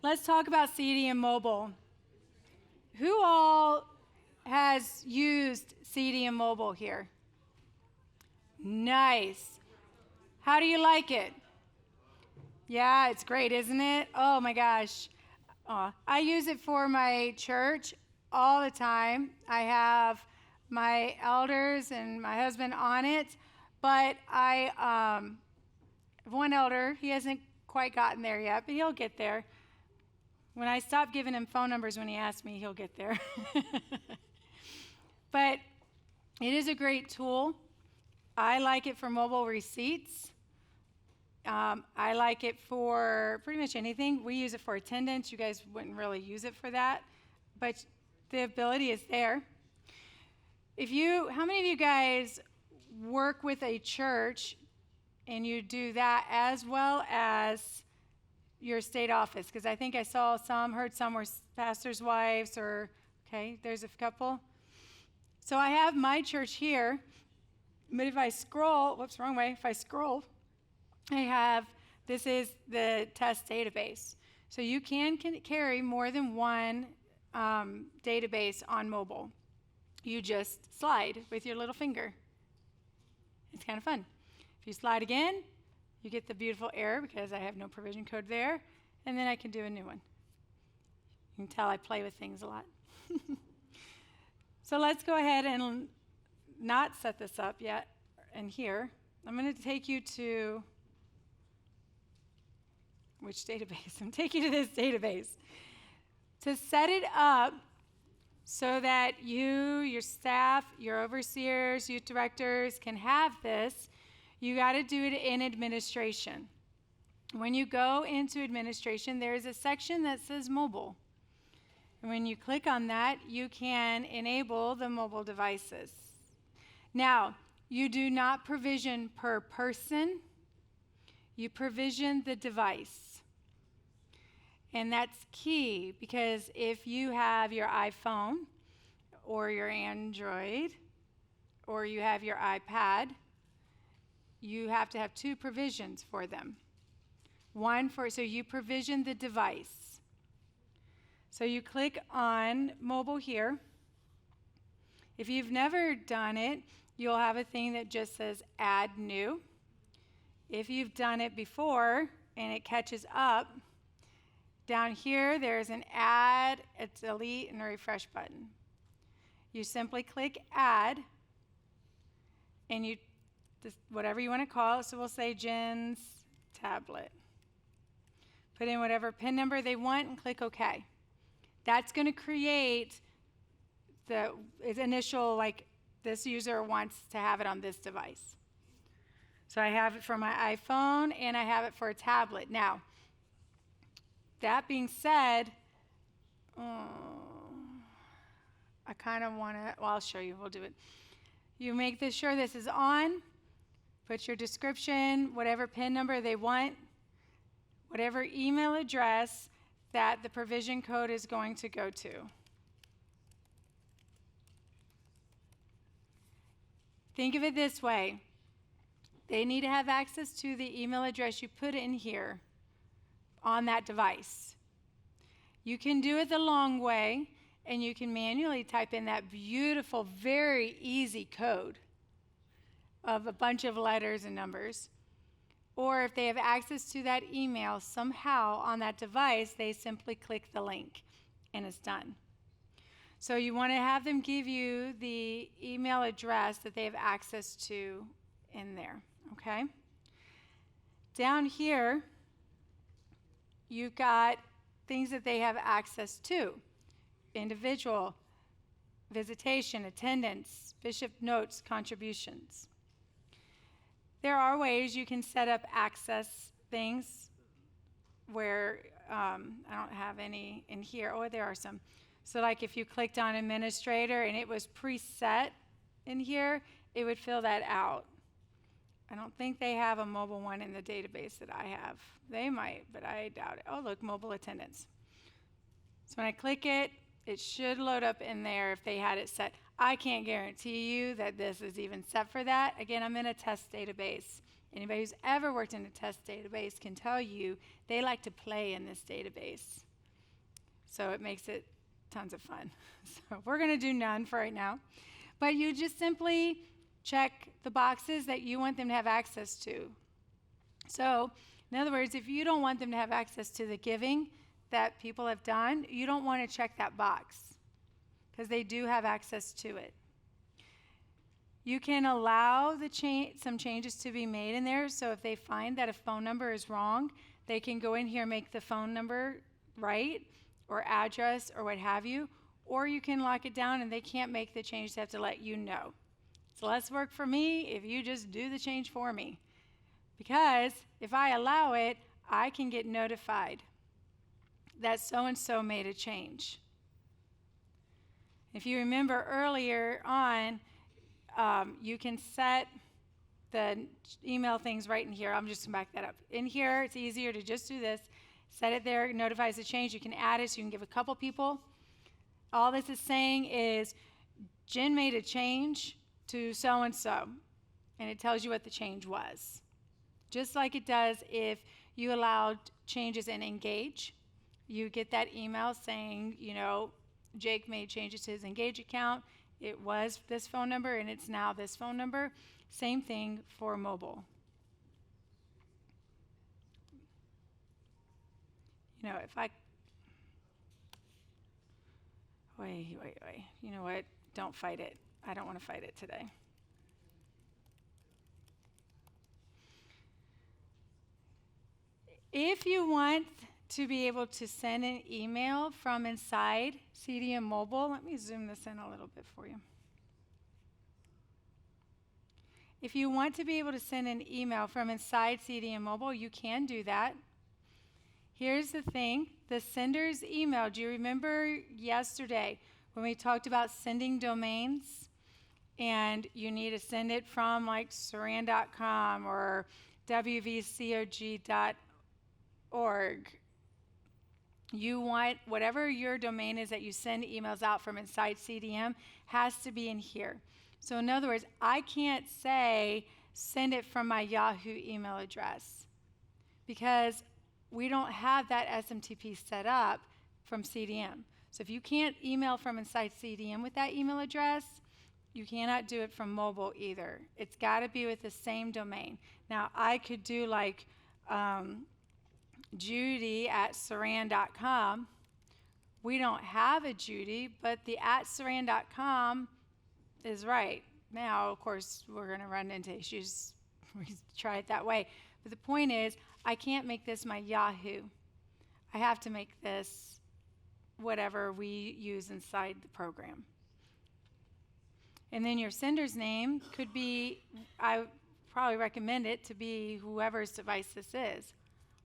Let's talk about CDM Mobile. Who all has used CDM Mobile here? Nice. How do you like it? Yeah, it's great, isn't it? Oh my gosh. I use it for my church all the time. I have my elders and my husband on it, but I have one elder. He hasn't quite gotten there yet, but he'll get there. When I stop giving him phone numbers when he asks me, he'll get there. But it is a great tool. I like it for mobile receipts. I like it for pretty much anything. We use it for attendance. You guys wouldn't really use it for that, but the ability is there. How many of you guys work with a church and you do that as well as your state office? Because I think I heard some were pastors' wives okay, there's a couple. So I have my church here, but if I scroll, if I scroll, this is the test database. So you can carry more than one database on mobile. You just slide with your little finger. It's kind of fun. If you slide again, you get the beautiful error because I have no provision code there, and then I can do a new one. You can tell I play with things a lot. So let's go ahead and not set this up yet. And here, I'm going to take you to which database? I'm taking you to this database. To set it up so that you, your staff, your overseers, youth directors can have this, you got to do it in administration. When you go into administration, there is a section that says mobile. And when you click on that, you can enable the mobile devices. Now, you do not provision per person. You provision the device. And that's key because if you have your iPhone or your Android or you have your iPad, you have to have two provisions for them. So you provision the device. So you click on mobile here. If you've never done it, you'll have a thing that just says add new. If you've done it before and it catches up, down here there's an add, a delete, and a refresh button. You simply click add, and whatever you want to call it, so we'll say Jen's tablet. Put in whatever PIN number they want and click OK. That's going to create the initial, this user wants to have it on this device. So I have it for my iPhone and I have it for a tablet. Now, that being said, I kind of want to, I'll show you, we'll do it. You make sure this is on, put your description, whatever PIN number they want, whatever email address that the provision code is going to go to. Think of it this way. They need to have access to the email address you put in here on that device. You can do it the long way, and you can manually type in that beautiful, very easy code of a bunch of letters and numbers. Or if they have access to that email somehow on that device, they simply click the link, and it's done. So you want to have them give you the email address that they have access to in there, okay? Down here, you've got things that they have access to. Individual, visitation, attendance, bishop notes, contributions. There are ways you can set up access things where I don't have any in here. Oh, there are some. So like if you clicked on administrator and it was preset in here, it would fill that out. I don't think they have a mobile one in the database that I have. They might, but I doubt it. Oh, look, mobile attendance. So when I click it, it should load up in there if they had it set. I can't guarantee you that this is even set for that. Again, I'm in a test database. Anybody who's ever worked in a test database can tell you they like to play in this database. So it makes it tons of fun. So we're going to do none for right now. But you just simply check the boxes that you want them to have access to. So, in other words, if you don't want them to have access to the giving that people have done, you don't want to check that box because they do have access to it. You can allow some changes to be made in there. So if they find that a phone number is wrong, they can go in here and make the phone number right or address or what have you. Or you can lock it down and they can't make the change. They have to let you know. It's less work for me if you just do the change for me. Because if I allow it, I can get notified that so-and-so made a change. If you remember earlier on, you can set the email things right in here. I'm just going to back that up. In here, it's easier to just do this. Set it there, it notifies the change. You can add it so you can give a couple people. All this is saying is Jen made a change to so-and-so, and it tells you what the change was. Just like it does if you allowed changes in Engage. You get that email saying, Jake made changes to his Engage account. It was this phone number, and it's now this phone number. Same thing for mobile. If I... Wait. You know what? Don't fight it. I don't want to fight it today. If you want to be able to send an email from inside CDM Mobile, let me zoom this in a little bit for you. If you want to be able to send an email from inside CDM Mobile, you can do that. Here's the thing, the sender's email. Do you remember yesterday when we talked about sending domains? And you need to send it from like Suran.com or wvcog.org. You want whatever your domain is that you send emails out from inside CDM has to be in here. So in other words, I can't say send it from my Yahoo email address because we don't have that SMTP set up from CDM. So if you can't email from inside CDM with that email address, you cannot do it from mobile either. It's got to be with the same domain. Now, I could do like Judy@Suran.com. We don't have a Judy, but the @Suran.com is right. Now, of course, we're going to run into issues. We try it that way. But the point is, I can't make this my Yahoo. I have to make this whatever we use inside the program. And then your sender's name could be, I probably recommend it to be whoever's device this is,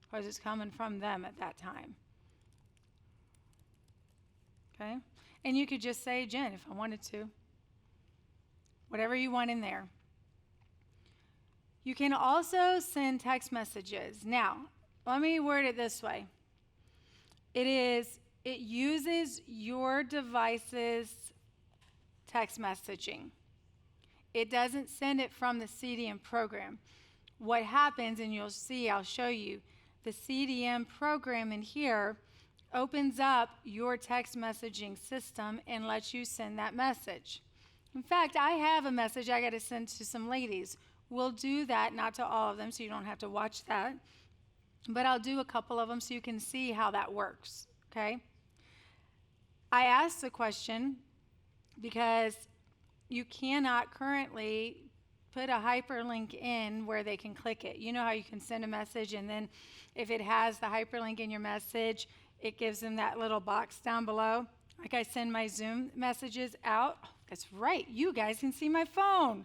because it's coming from them at that time. Okay? And you could just say Jen if I wanted to. Whatever you want in there. You can also send text messages. Now, let me word it this way. It uses your device's text messaging. It doesn't send it from the CDM program. What happens, and you'll see, I'll show you, the CDM program in here opens up your text messaging system and lets you send that message. In fact, I have a message I got to send to some ladies. We'll do that, not to all of them, so you don't have to watch that. But I'll do a couple of them so you can see how that works, okay? I asked the question because you cannot currently put a hyperlink in where they can click it. You know how you can send a message and then if it has the hyperlink in your message, it gives them that little box down below. Like I send my Zoom messages out. Oh, that's right, you guys can see my phone.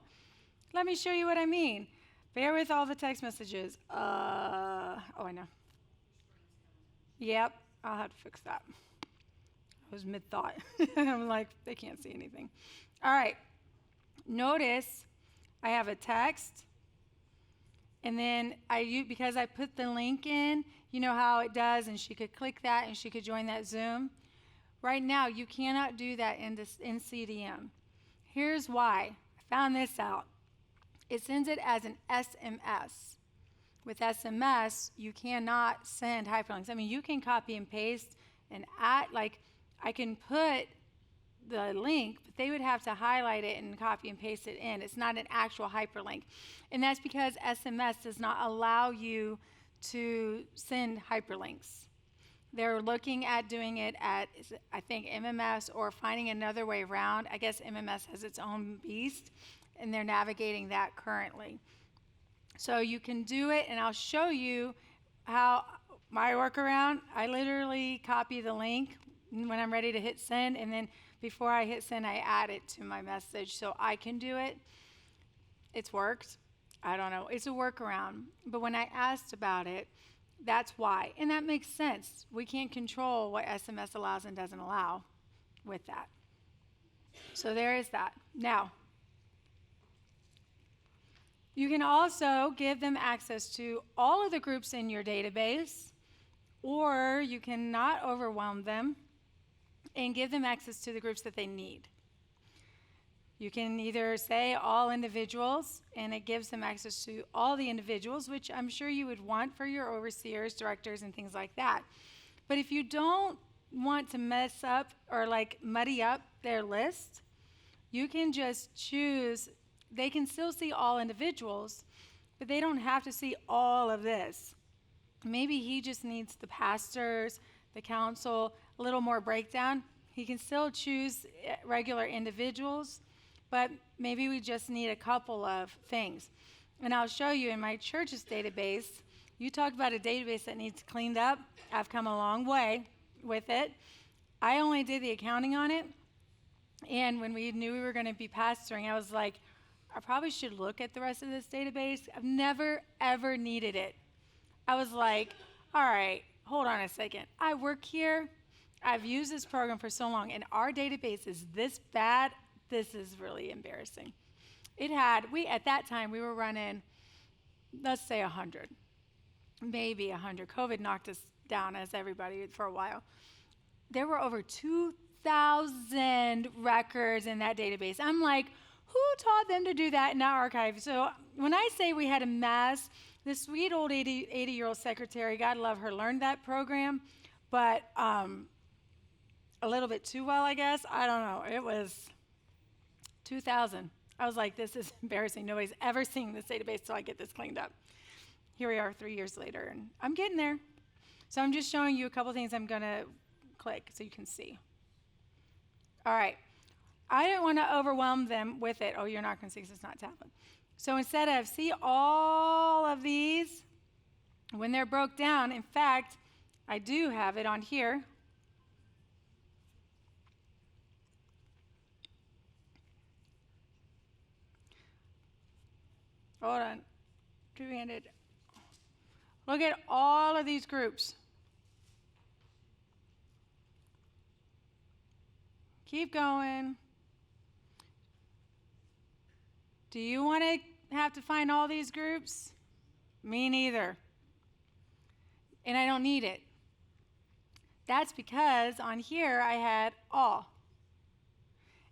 Let me show you what I mean. Bear with all the text messages. Oh, I know. Yep, I'll have to fix that. I was mid-thought. I'm like, they can't see anything. All right. Notice I have a text, and then because I put the link in, you know how it does, and she could click that, and she could join that Zoom. Right now, you cannot do that in CDM. Here's why. I found this out. It sends it as an SMS. With SMS, you cannot send hyperlinks. I mean, you can copy and paste and I can put the link, but they would have to highlight it and copy and paste it in. It's not an actual hyperlink. And that's because SMS does not allow you to send hyperlinks. They're looking at doing it at, I think, MMS or finding another way around. I guess MMS has its own beast, and they're navigating that currently. So you can do it, and I'll show you how my workaround. I literally copy the link when I'm ready to hit send, and then before I hit send, I add it to my message so I can do it. It's worked. I don't know. It's a workaround. But when I asked about it, that's why. And that makes sense. We can't control what SMS allows and doesn't allow with that. So there is that. Now, you can also give them access to all of the groups in your database, or you can not overwhelm them and give them access to the groups that they need. You can either say all individuals, and it gives them access to all the individuals, which I'm sure you would want for your overseers, directors, and things like that. But if you don't want to mess up or muddy up their list, you can just choose. They can still see all individuals, but they don't have to see all of this. Maybe he just needs the pastors, the council, a little more breakdown. He can still choose regular individuals, but maybe we just need a couple of things. And I'll show you in my church's database. You talk about a database that needs cleaned up. I've come a long way with it. I only did the accounting on it, and when we knew we were going to be pastoring, I was like, I probably should look at the rest of this database. I've never, ever needed it. I was like, all right, hold on a second. I work here. I've used this program for so long, and our database is this bad. This is really embarrassing. At that time, we were running, let's say 100, maybe 100. COVID knocked us down as everybody for a while. There were over 2,000 records in that database. I'm like, who taught them to do that in our archive? So when I say we had a mess, this sweet old 80-year-old secretary, God love her, learned that program, but a little bit too well, I guess. I don't know. It was 2,000. I was like, this is embarrassing. Nobody's ever seen this database, so I get this cleaned up. Here we are 3 years later, and I'm getting there. So I'm just showing you a couple things I'm going to click so you can see. All right. I didn't want to overwhelm them with it. Oh, you're not going to see because it's not tablet. So instead of see all of these, when they're broke down, in fact, I do have it on here. Hold on. Two-handed. Look at all of these groups. Keep going. Do you want to have to find all these groups? Me neither. And I don't need it. That's because on here I had all.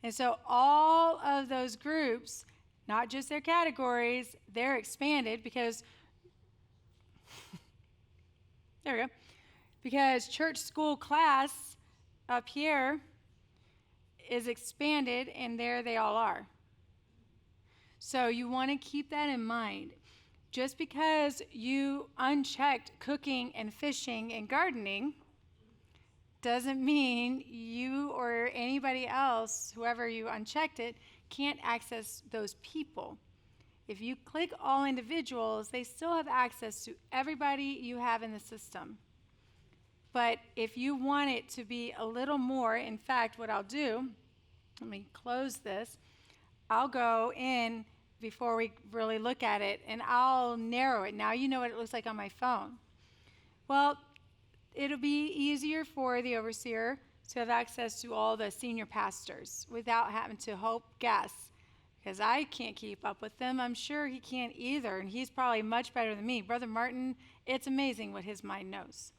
And so all of those groups, not just their categories, they're expanded because, there we go, because church, school, class up here is expanded, and there they all are. So you want to keep that in mind. Just because you unchecked cooking and fishing and gardening doesn't mean you or anybody else, whoever you unchecked it, can't access those people. If you click all individuals, they still have access to everybody you have in the system. But if you want it to be a little more, in fact, what I'll do, let me close this. I'll go in before we really look at it, and I'll narrow it. Now you know what it looks like on my phone. Well, it'll be easier for the overseer to have access to all the senior pastors without having to guess, because I can't keep up with them. I'm sure he can't either, and he's probably much better than me. Brother Martin, it's amazing what his mind knows.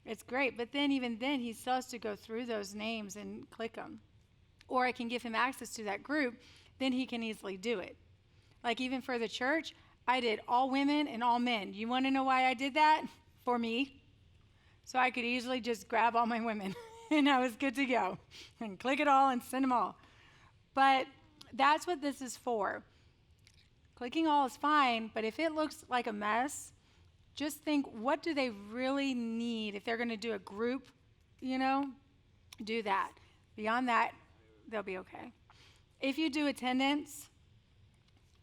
It's great, but then even then, he still has to go through those names and click them. Or I can give him access to that group, then he can easily do it. Like even for the church, I did all women and all men. You want to know why I did that? For me. So I could easily just grab all my women and I was good to go and click it all and send them all. But that's what this is for. Clicking all is fine, but if it looks like a mess, just think, what do they really need? If they're going to do a group, do that. Beyond that, they'll be okay. If you do attendance,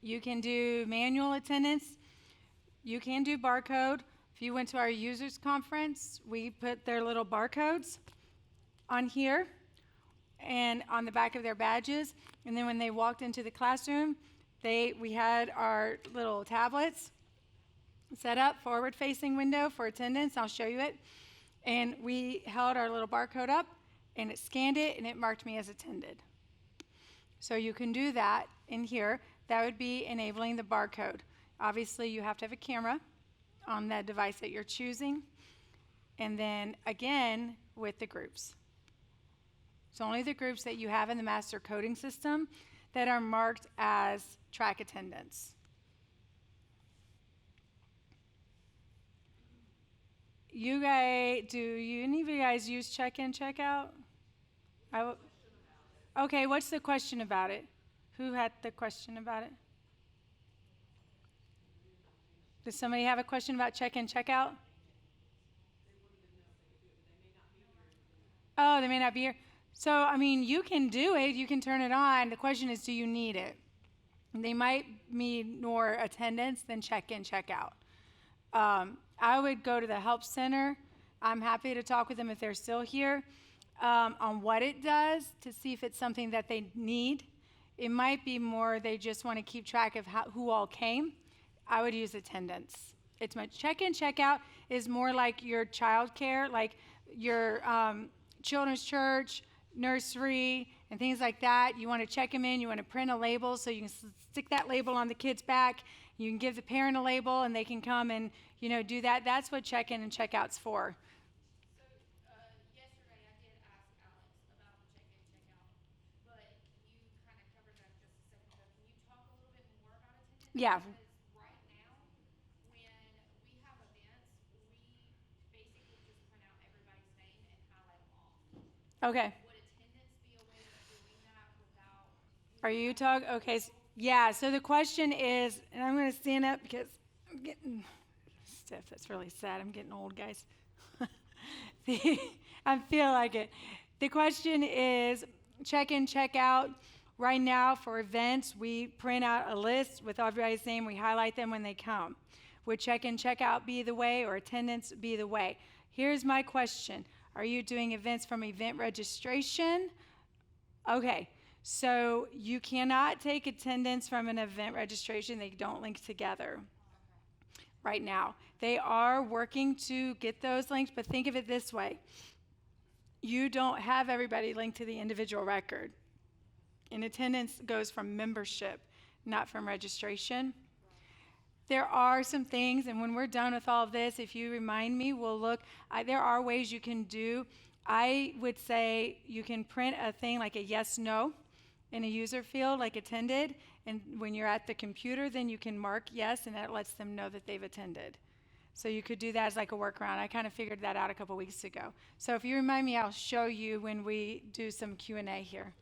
you can do manual attendance. You can do barcode. If you went to our users conference, we put their little barcodes on here and on the back of their badges. And then when they walked into the classroom, we had our little tablets set up, forward-facing window for attendance. I'll show you it. And we held our little barcode up, and it scanned it, and it marked me as attended. So you can do that in here. That would be enabling the barcode. Obviously, you have to have a camera on that device that you're choosing. And then, again, with the groups. It's only the groups that you have in the master coding system that are marked as track attendance. Any of you guys use check-in, check-out? Okay, what's the question about it? Who had the question about it? Does somebody have a question about check-in, check-out? Oh, they may not be here. So, you can do it. You can turn it on. The question is, do you need it? They might need more attendance than check-in, check-out. I would go to the help center. I'm happy to talk with them if they're still here on what it does to see if it's something that they need. It might be more they just want to keep track of who all came. I would use attendance. It's much check-in, check-out is more like your child care, like your children's church, nursery, and things like that. You want to check them in. You want to print a label so you can stick that label on the kid's back. You can give the parent a label, and they can come and do that. That's what check-in and check-out's for. So yesterday I did ask Alex about the check-in, check-out, but you kind of covered that just a second ago. Can you talk a little bit more about attendance? Yeah. Because right now, when we have events, we basically just print out everybody's name and highlight them off. Okay. Would attendance be a way of doing that without? Are you talking? Okay. Yeah. So the question is, and I'm going to stand up because I'm getting stiff. That's really sad. I'm getting old, guys. I feel like it. The question is check-in, check-out. Right now for events, we print out a list with everybody's name. We highlight them when they come. Would check-in, check-out be the way or attendance be the way? Here's my question. Are you doing events from event registration? Okay. So you cannot take attendance from an event registration. They don't link together right now. They are working to get those linked, but think of it this way. You don't have everybody linked to the individual record. And attendance goes from membership, not from registration. There are some things, and when we're done with all of this, if you remind me, we'll look. There are ways you can do. I would say you can print a thing like a yes, no in a user field, like attended, and when you're at the computer, then you can mark yes, and that lets them know that they've attended. So you could do that as like a workaround. I kind of figured that out a couple weeks ago. So if you remind me, I'll show you when we do some Q&A here.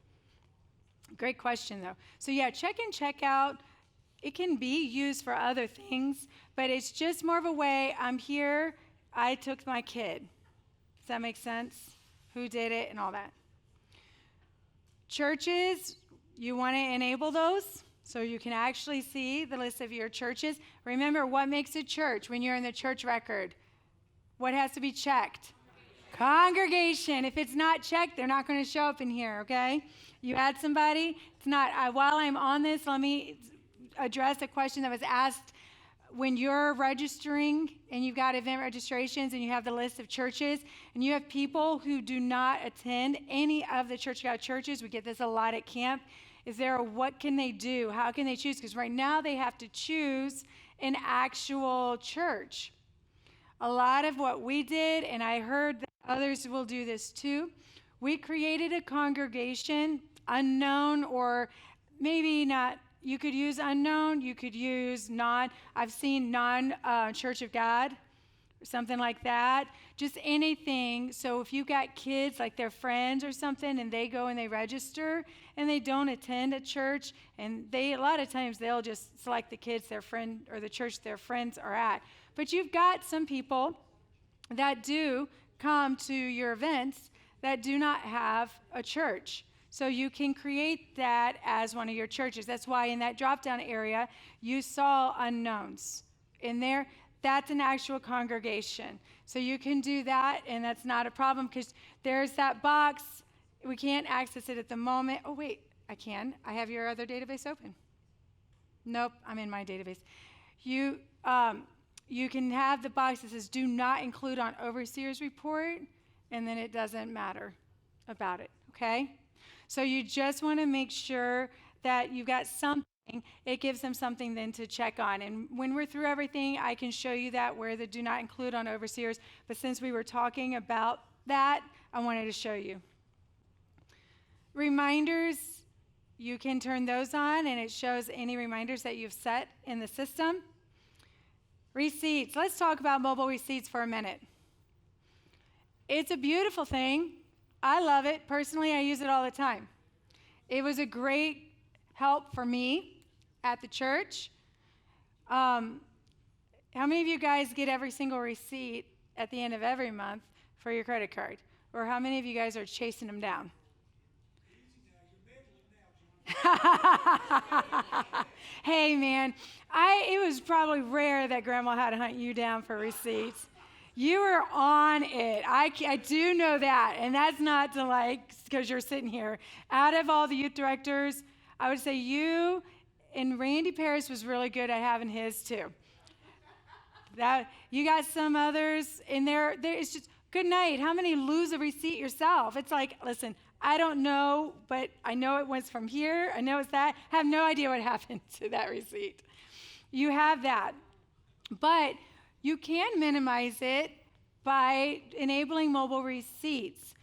Great question, though. So yeah, check-in, check-out, it can be used for other things, but it's just more of a way, I'm here, I took my kid. Does that make sense? Who did it and all that. Churches, you want to enable those so you can actually see the list of your churches. Remember, what makes a church when you're in the church record? What has to be checked? Congregation. If it's not checked, they're not going to show up in here, okay? You add somebody. It's not. While I'm on this, let me address a question that was asked. When you're registering and you've got event registrations and you have the list of churches and you have people who do not attend any of the Church of God churches, we get this a lot at camp, what can they do? How can they choose? Because right now they have to choose an actual church. A lot of what we did, and I heard that others will do this too, we created a congregation, unknown or maybe not. You could use unknown, you could use I've seen non-Church of God something like that. Just anything. So if you've got kids, like their friends or something, and they go and they register and they don't attend a church, and a lot of times they'll just select the kids their friend or the church their friends are at. But you've got some people that do come to your events that do not have a church. So you can create that as one of your churches. That's why in that drop-down area, you saw unknowns. In there, that's an actual congregation. So you can do that, and that's not a problem because there's that box. We can't access it at the moment. Oh, wait, I can. I have your other database open. Nope, I'm in my database. You can have the box that says do not include on overseer's report, and then it doesn't matter about it, okay? So you just want to make sure that you've got something. It gives them something then to check on. And when we're through everything, I can show you that where the do not include on overseers. But since we were talking about that, I wanted to show you. Reminders, you can turn those on, and it shows any reminders that you've set in the system. Receipts. Let's talk about mobile receipts for a minute. It's a beautiful thing. I love it. Personally, I use it all the time. It was a great help for me at the church. How many of you guys get every single receipt at the end of every month for your credit card? Or how many of you guys are chasing them down? Hey, man, it was probably rare that Grandma had to hunt you down for receipts. You were on it. I do know that, and that's not to because you're sitting here. Out of all the youth directors, I would say you and Randy Paris was really good at having his too. That you got some others in there. It's just good night. How many lose a receipt yourself? It's like, listen, I don't know, but I know it went from here. I know it's that. I have no idea what happened to that receipt. You have that. But you can minimize it by enabling mobile receipts.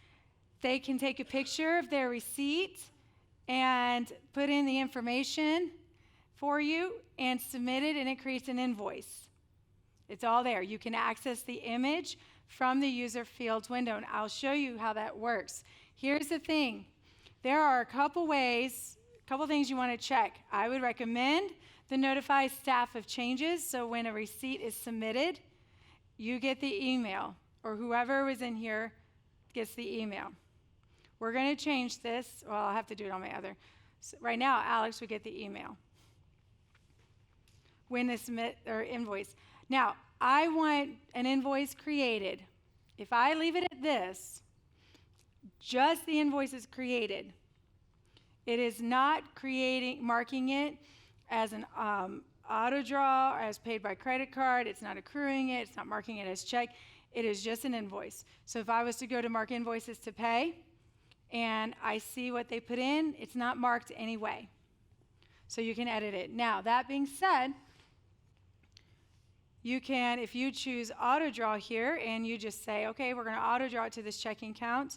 They can take a picture of their receipt and put in the information for you and submit it, and it creates an invoice. It's all there. You can access the image from the user fields window, and I'll show you how that works. Here's the thing. There are a couple things you want to check. I would recommend the notify staff of changes, so when a receipt is submitted, you get the email, or whoever was in here gets the email. We're going to change this. Well, I'll have to do it on my other. So right now, Alex would get the email when they submit their invoice. Now, I want an invoice created. If I leave it at this, just the invoice is created. It is not marking it as an auto draw or as paid by credit card. It's not accruing it. It's not marking it as check. It is just an invoice. So if I was to go to mark invoices to pay and I see what they put in, it's not marked anyway. So you can edit it. Now, that being said, you can, if you choose auto draw here and you just say, okay, we're going to auto draw it to this checking account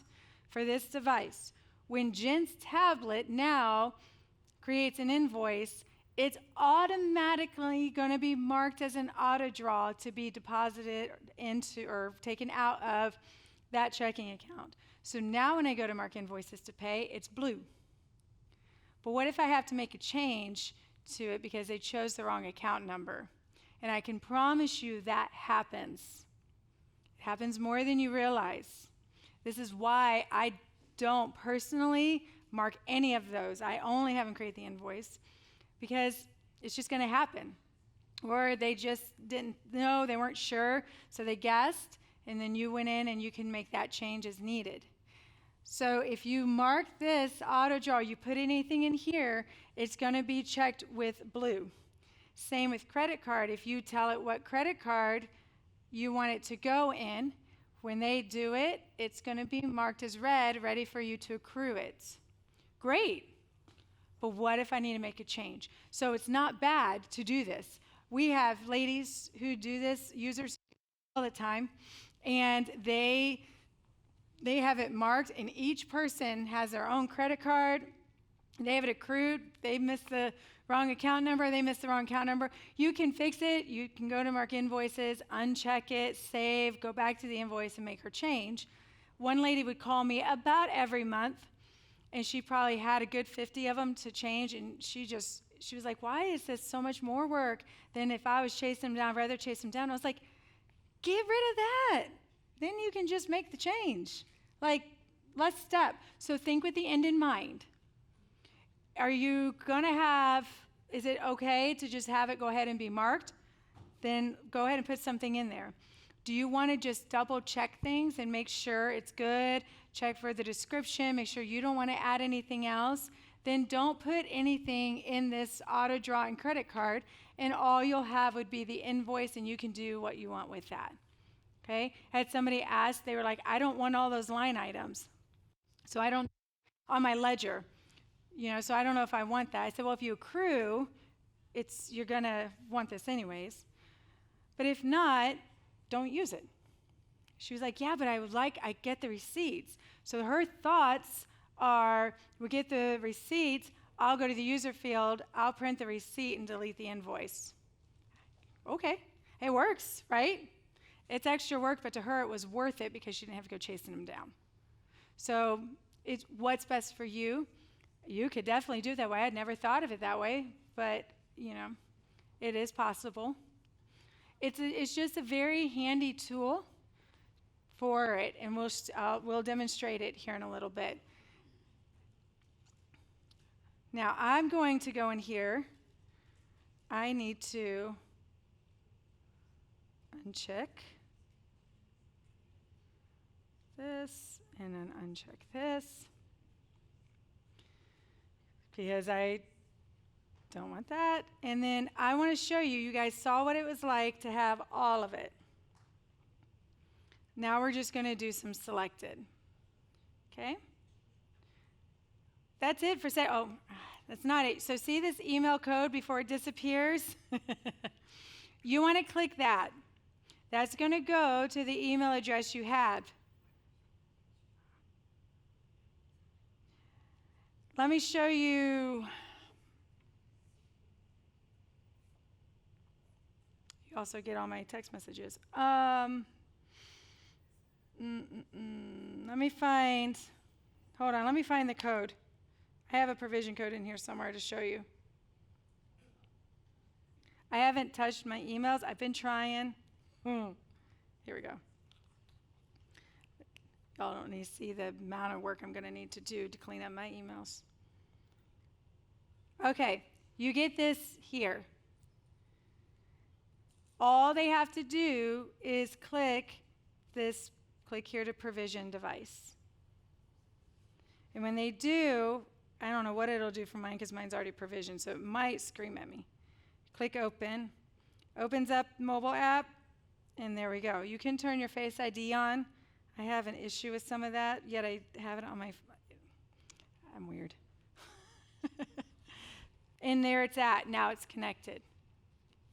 for this device. When Jen's tablet now creates an invoice, it's automatically going to be marked as an auto draw to be deposited into or taken out of that checking account. So now when I go to mark invoices to pay, it's blue. But what if I have to make a change to it because they chose the wrong account number? And I can promise you that happens. It happens more than you realize. This is why I don't personally mark any of those. I only have them create the invoice because it's just going to happen. Or they just didn't know, they weren't sure, so they guessed, and then you went in and you can make that change as needed. So if you mark this auto draw, you put anything in here, it's going to be checked with blue. Same with credit card. If you tell it what credit card you want it to go in, when they do it, it's going to be marked as red, ready for you to accrue it. Great. But what if I need to make a change? So it's not bad to do this. We have ladies who do this, users all the time, and they have it marked, and each person has their own credit card. They have it accrued. They missed the wrong account number, they missed the wrong account number. You can fix it. You can go to mark invoices, uncheck it, save, go back to the invoice and make her change. One lady would call me about every month, and she probably had a good 50 of them to change, and she was like, why is this so much more work than if I was chasing them down? I'd rather chase them down. I was like, get rid of that. Then you can just make the change. Like, less step. So think with the end in mind. Are you going to have, is it okay to just have it go ahead and be marked? Then go ahead and put something in there. Do you want to just double check things and make sure it's good? Check for the description, make sure you don't want to add anything else. Then don't put anything in this auto draw and credit card, and all you'll have would be the invoice, and you can do what you want with that. Okay? I had somebody ask, they were like, I don't want all those line items. So I don't, on my ledger, so I don't know if I want that. I said, well, if you accrue, you're going to want this anyways. But if not, don't use it. She was like, yeah, but I get the receipts. So her thoughts are, we get the receipts, I'll go to the user field, I'll print the receipt and delete the invoice. Okay, it works, right? It's extra work, but to her it was worth it because she didn't have to go chasing them down. So it's what's best for you. You could definitely do it that way. I'd never thought of it that way, but it is possible. It's just a very handy tool for it, and we'll demonstrate it here in a little bit. Now I'm going to go in here. I need to uncheck this and then uncheck this because I don't want that. And then I want to show you, you guys saw what it was like to have all of it. Now we're just going to do some selected. Okay? That's it for oh, that's not it. So see this email code before it disappears? You want to click that. That's going to go to the email address you had. Let me show you. You also get all my text messages. Let me find the code. I have a provision code in here somewhere to show you. I haven't touched my emails. I've been trying. Here we go. Y'all don't need to see the amount of work I'm going to need to do to clean up my emails. Okay, you get this here. All they have to do is click here to provision device. And when they do, I don't know what it'll do for mine because mine's already provisioned, so it might scream at me. Click open. Opens up mobile app, and there we go. You can turn your Face ID on. I have an issue with some of that, yet I have it on my I'm weird. And there it's at. Now it's connected.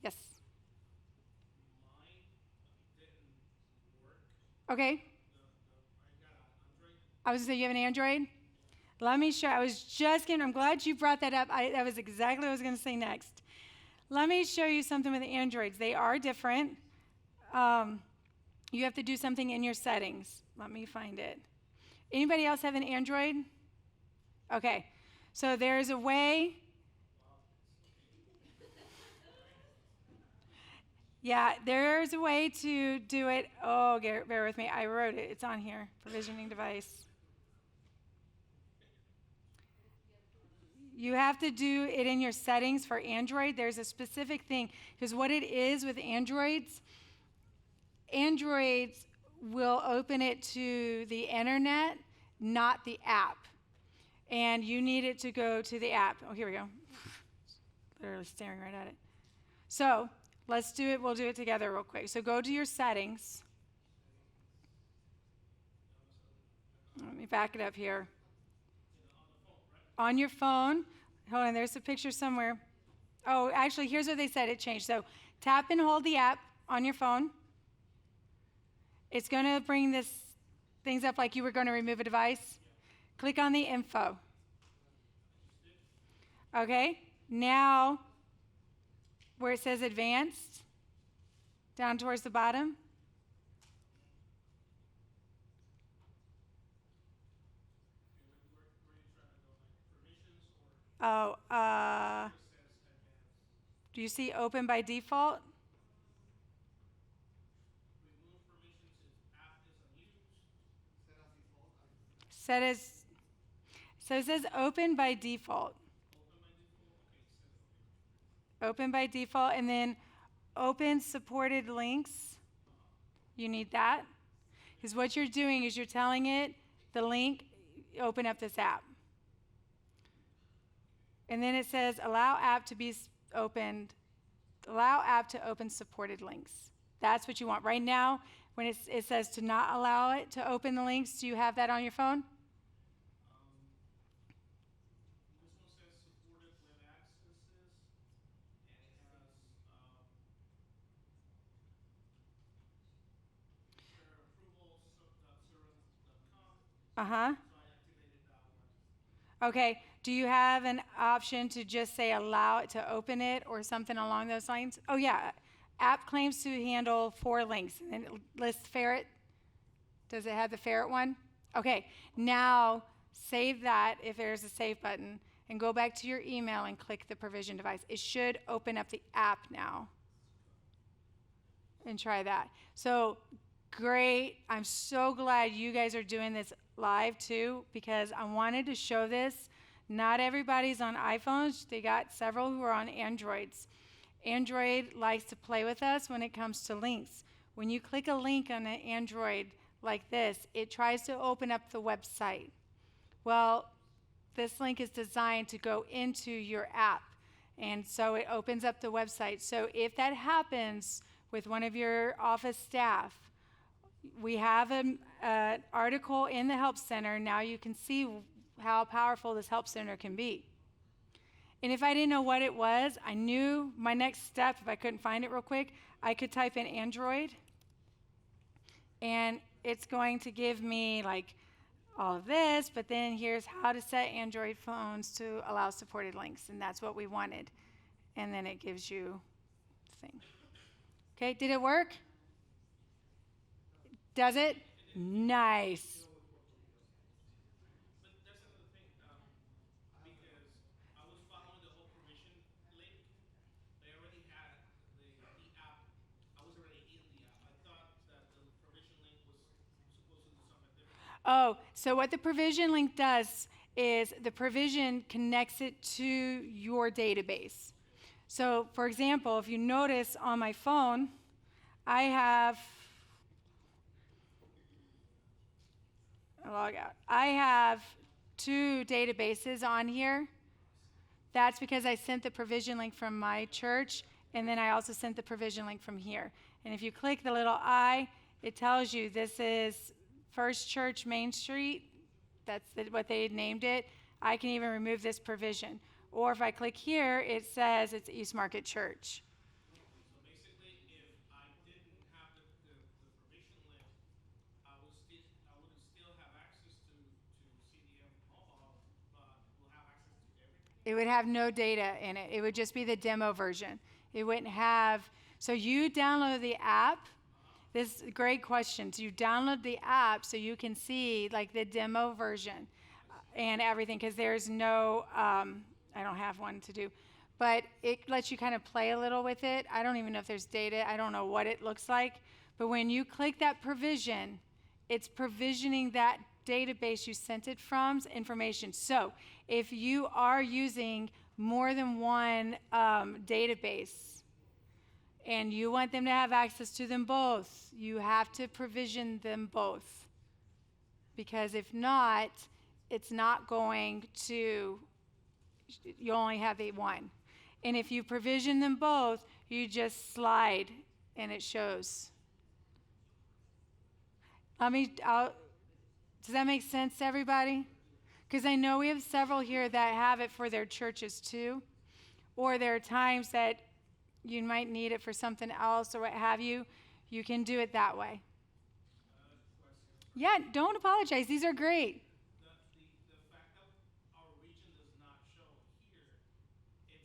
Yes? Mine didn't work. Okay. I got an Android. I was going to say, you have an Android? Let me show. I'm glad you brought that up. That was exactly what I was going to say next. Let me show you something with the Androids. They are different. You have to do something in your settings. Let me find it. Anybody else have an Android? Okay. So there's a way. Yeah, there's a way to do it. Oh, bear with me. I wrote it. It's on here. Provisioning device. You have to do it in your settings for Android. There's a specific thing. Because what it is with Androids will open it to the internet, not the app. And you need it to go to the app. Oh, here we go. Literally staring right at it. So let's do it. We'll do it together real quick. So go to your settings. Let me back it up here. On your phone. Hold on, there's a picture somewhere. Oh, actually, here's what they said. It changed. So tap and hold the app on your phone. It's going to bring things up like you were going to remove a device. Click on the info. Okay, Now, where it says advanced, down towards the bottom, Okay, where you trying to go? Like permissions or oh, where it says advanced? do you see open by default? Remove permissions if app is unused. Set as, so it says open by default. Open by default. Okay, set. Okay. Open by default, and then open supported links. You need that. Because what you're doing is you're telling it the link, open up this app. And then it says allow app to be opened, allow app to open supported links. That's what you want. Right now, when it says to not allow it to open the links, do you have that on your phone? This one says supported web accesses, and it has approval.suran.com. Uh-huh. So I activated that one. Okay, do you have an option to just say allow it to open it or something along those lines? Oh yeah, app claims to handle 4 links, and it lists ferret. Does it have the ferret one? Okay, now save that if there's a save button, and go back to your email and click the provision device. It should open up the app now. And try that. So great. I'm so glad you guys are doing this live too, because I wanted to show this. Not everybody's on iPhones. They got several who are on Androids. Android likes to play with us when it comes to links. When you click a link on an Android like this, it tries to open up the website. Well, this link is designed to go into your app, and so it opens up the website. So if that happens with one of your office staff, we have an article in the Help Center. Now you can see how powerful this Help Center can be. And if I didn't know what it was, I knew my next step, if I couldn't find it real quick, I could type in Android, and it's going to give me like all of this, but then here's how to set Android phones to allow supported links, and that's what we wanted. And then it gives you the thing. Okay, did it work? Does it? Nice. But there's another thing, because I was following the whole permission link. They already had the app. I was already in the app. I thought that the provision link was supposed to do something different. Oh, so what the provision link does is the provision connects it to your database. So, for example, if you notice on my phone, I have, log out. I have 2 databases on here. That's because I sent the provision link from my church, and then I also sent the provision link from here. And if you click the little I, it tells you this is First Church Main Street. That's what they named it. I can even remove this provision. Or if I click here, it says it's East Market Church. So basically, if I didn't have the permission link, I would still have access to CDM mobile, but will have access to everything. It would have no data in it. It would just be the demo version. It wouldn't have, so you download the app. This is a great question. So you download the app so you can see like the demo version and everything, because there's no, I don't have one to do, but it lets you kind of play a little with it. I don't even know if there's data. I don't know what it looks like. But when you click that provision, it's provisioning that database you sent it from's information. So if you are using more than one database and you want them to have access to them both, you have to provision them both. Because if not, it's not going to, you only have the one. And if you provision them both, you just slide and it shows. Does that make sense to everybody? Because I know we have several here that have it for their churches too. Or there are times that you might need it for something else or what have you. You can do it that way. Yeah, don't apologize. These are great. The fact that our region does not show here, it's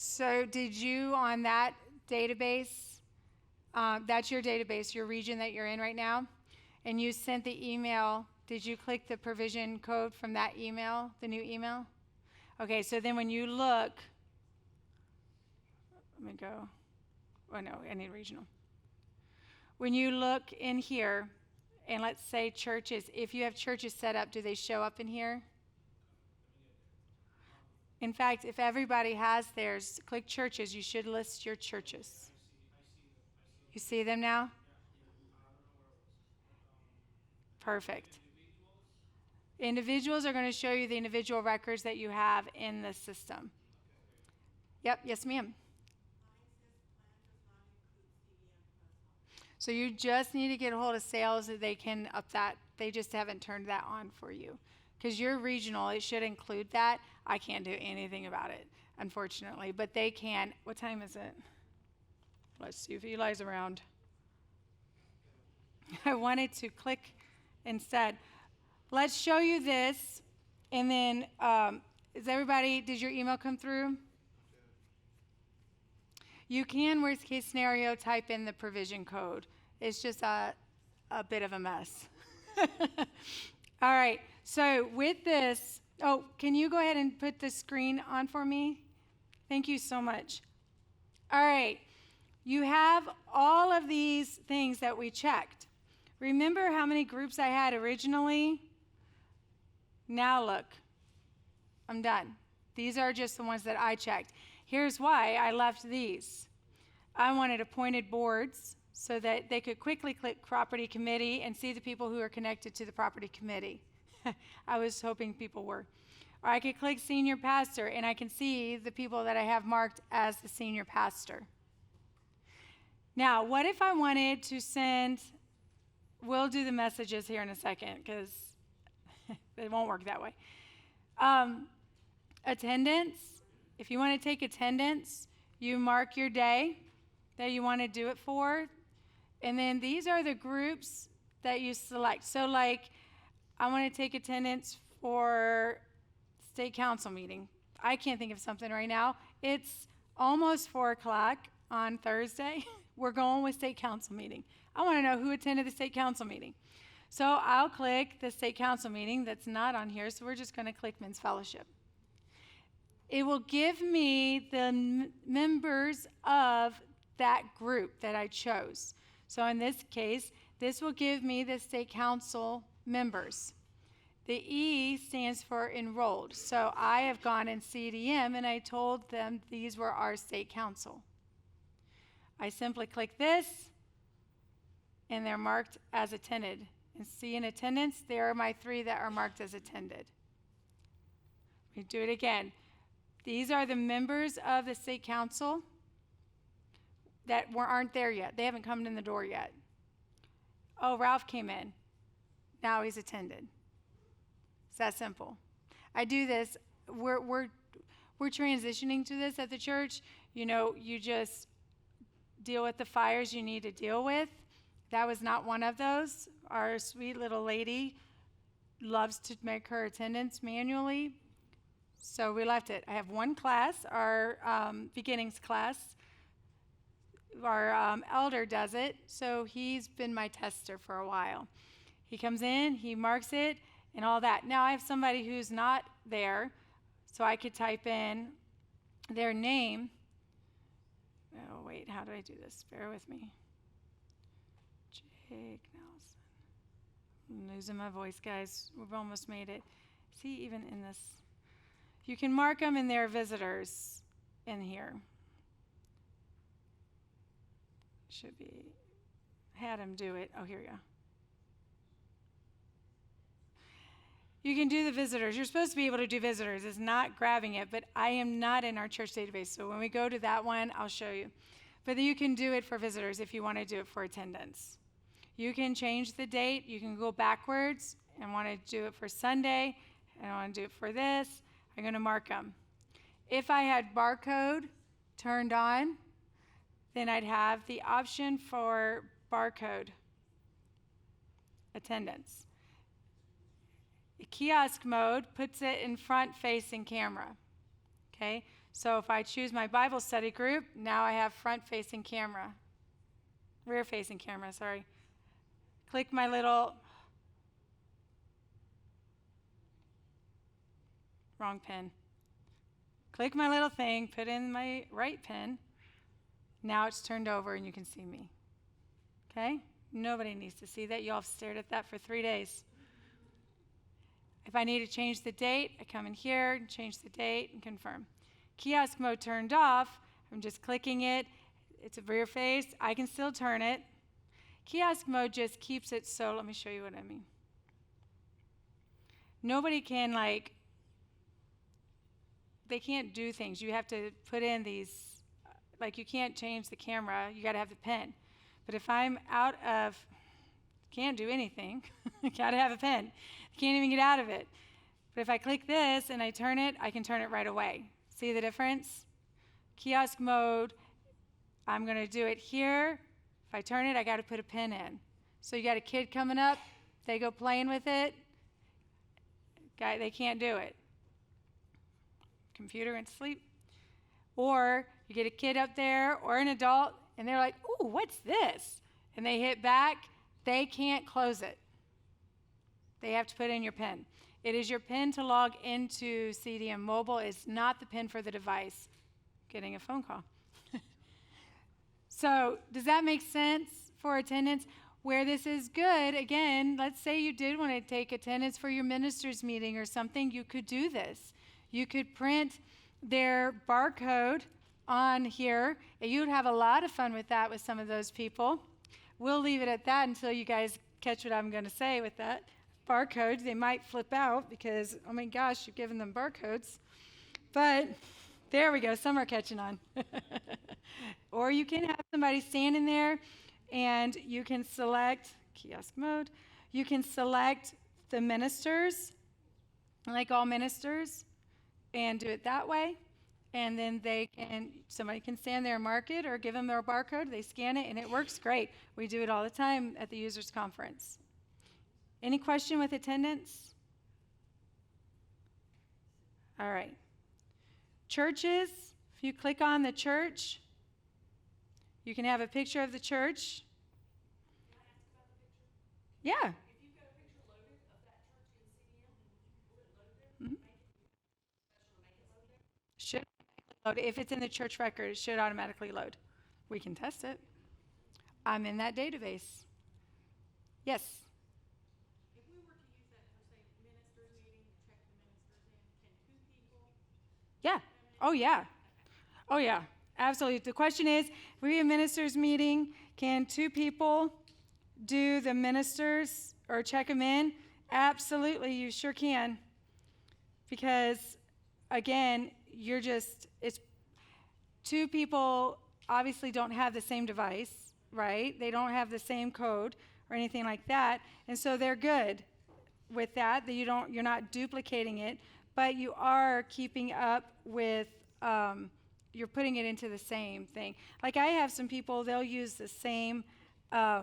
So did you on that database, that's your database, your region that you're in right now, and you sent the email, did you click the provision code from that email, the new email? Okay, so then when you look, let me go, oh no, I need regional. When you look in here, and let's say churches, if you have churches set up, do they show up in here? In fact, if everybody has theirs, click churches, you should list your churches. You see them now? Perfect. Individuals are going to show you the individual records that you have in the system. Yep, yes ma'am. So you just need to get a hold of sales that they can up that. They just haven't turned that on for you. Because you're regional, it should include that. I can't do anything about it, unfortunately. But they can. What time is it? Let's see if Eli's around. I wanted to click instead. Let's show you this. And then, did your email come through? You can, worst case scenario, type in the provision code. It's just a bit of a mess. All right, so with this, can you go ahead and put the screen on for me? Thank you so much. All right, you have all of these things that we checked. Remember how many groups I had originally? Now look, I'm done. These are just the ones that I checked. Here's why I left these. I wanted appointed boards so that they could quickly click property committee and see the people who are connected to the property committee. I was hoping people were. Or I could click senior pastor and I can see the people that I have marked as the senior pastor. Now, what if I wanted to send, we'll do the messages here in a second because it won't work that way. Attendance. If you want to take attendance, you mark your day that you want to do it for. And then these are the groups that you select. So like, I want to take attendance for state council meeting. I can't think of something right now. It's almost 4 o'clock on Thursday. We're going with state council meeting. I want to know who attended the state council meeting. So I'll click the state council meeting that's not on here. So we're just going to click men's fellowship. It will give me the members of that group that I chose. So in this case, this will give me the state council members. The E stands for enrolled. So I have gone in CDM and I told them these were our state council. I simply click this and they're marked as attended. And see in attendance, there are my 3 that are marked as attended. Let me do it again. These are the members of the state council that aren't there yet. They haven't come in the door yet. Oh, Ralph came in. Now he's attended. It's that simple. I do this. We're transitioning to this at the church. You know, you just deal with the fires you need to deal with. That was not one of those. Our sweet little lady loves to make her attendance manually. So we left it. I have one class, our beginnings class. Our elder does it, so he's been my tester for a while. He comes in, he marks it, and all that. Now I have somebody who's not there, so I could type in their name. Oh, wait, how do I do this? Bear with me. Jake Nelson. I'm losing my voice, guys. We've almost made it. See, even in this. You can mark them and they're visitors in here. Should be, had him do it. Oh, here we go. You can do the visitors. You're supposed to be able to do visitors. It's not grabbing it, but I am not in our church database. So when we go to that one, I'll show you. But you can do it for visitors if you want to do it for attendance. You can change the date. You can go backwards and want to do it for Sunday. And I want to do it for this. I'm going to mark them. If I had barcode turned on, then I'd have the option for barcode attendance. Kiosk mode puts it in front facing camera. Okay, So if I choose my Bible study group, now I have front-facing camera. Rear-facing camera, sorry. Click my little, wrong pen. Click my little thing, put in my right pen. Now it's turned over and you can see me. Okay? Nobody needs to see that. You all have stared at that for 3 days. If I need to change the date, I come in here and change the date and confirm. Kiosk mode turned off. I'm just clicking it. It's a rear face. I can still turn it. Kiosk mode just keeps it so, let me show you what I mean. Nobody can they can't do things. You have to put in these, you can't change the camera. You got to have the pen. But if I'm can't do anything, got to have a pen. Can't even get out of it. But if I click this and I turn it, I can turn it right away. See the difference? Kiosk mode, I'm going to do it here. If I turn it, I got to put a pin in. So you got a kid coming up, they go playing with it. They can't do it. Computer and sleep. Or you get a kid up there or an adult, and they're like, ooh, what's this? And they hit back. They can't close it. They have to put in your PIN. It is your PIN to log into CDM Mobile. It's not the PIN for the device. Getting a phone call. So does that make sense for attendance? Where this is good, again, let's say you did want to take attendance for your minister's meeting or something, you could do this. You could print their barcode on here. You'd have a lot of fun with that with some of those people. We'll leave it at that until you guys catch what I'm going to say with that. Barcodes, they might flip out because, oh my gosh, you've given them barcodes. But there we go, some are catching on. Or you can have somebody standing there and you can select, kiosk mode, you can select the ministers, like all ministers, and do it that way. And then somebody can stand there and mark it or give them their barcode, they scan it, and it works great. We do it all the time at the users conference. Any question with attendance? All right. Churches, if you click on the church, you can have a picture of the church. Can I ask about the picture? Yeah. If you've got a picture loaded of that church in CDM, will it load there? Mhm. Make it special to make it load there? Should load. If it's in the church record, it should automatically load. We can test it. I'm in that database. Yes. If we were to use that for, say, ministers meeting, check the ministers in, can 2 people? Yeah. Oh, yeah. Oh, yeah. Absolutely. The question is, if we have a ministers meeting, can 2 people do the ministers or check them in? Absolutely, you sure can. Because, again, it's 2 people obviously don't have the same device, right? They don't have the same code or anything like that. And so they're good with that you're not duplicating it, but you are keeping up with, you're putting it into the same thing. Like I have some people, they'll use the same, I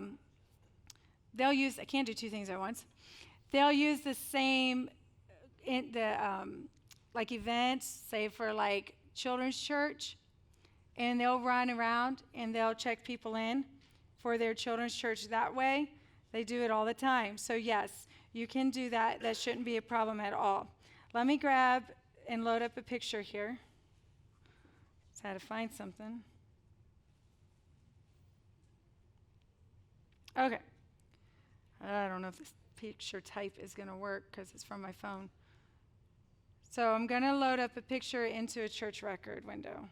can't do 2 things at once. They'll use the same, events, say for children's church, and they'll run around and they'll check people in for their children's church that way. They do it all the time. So yes, you can do that. That shouldn't be a problem at all. Let me grab and load up a picture here. Just had to find something. Okay. I don't know if this picture type is going to work because it's from my phone. So I'm going to load up a picture into a church record window.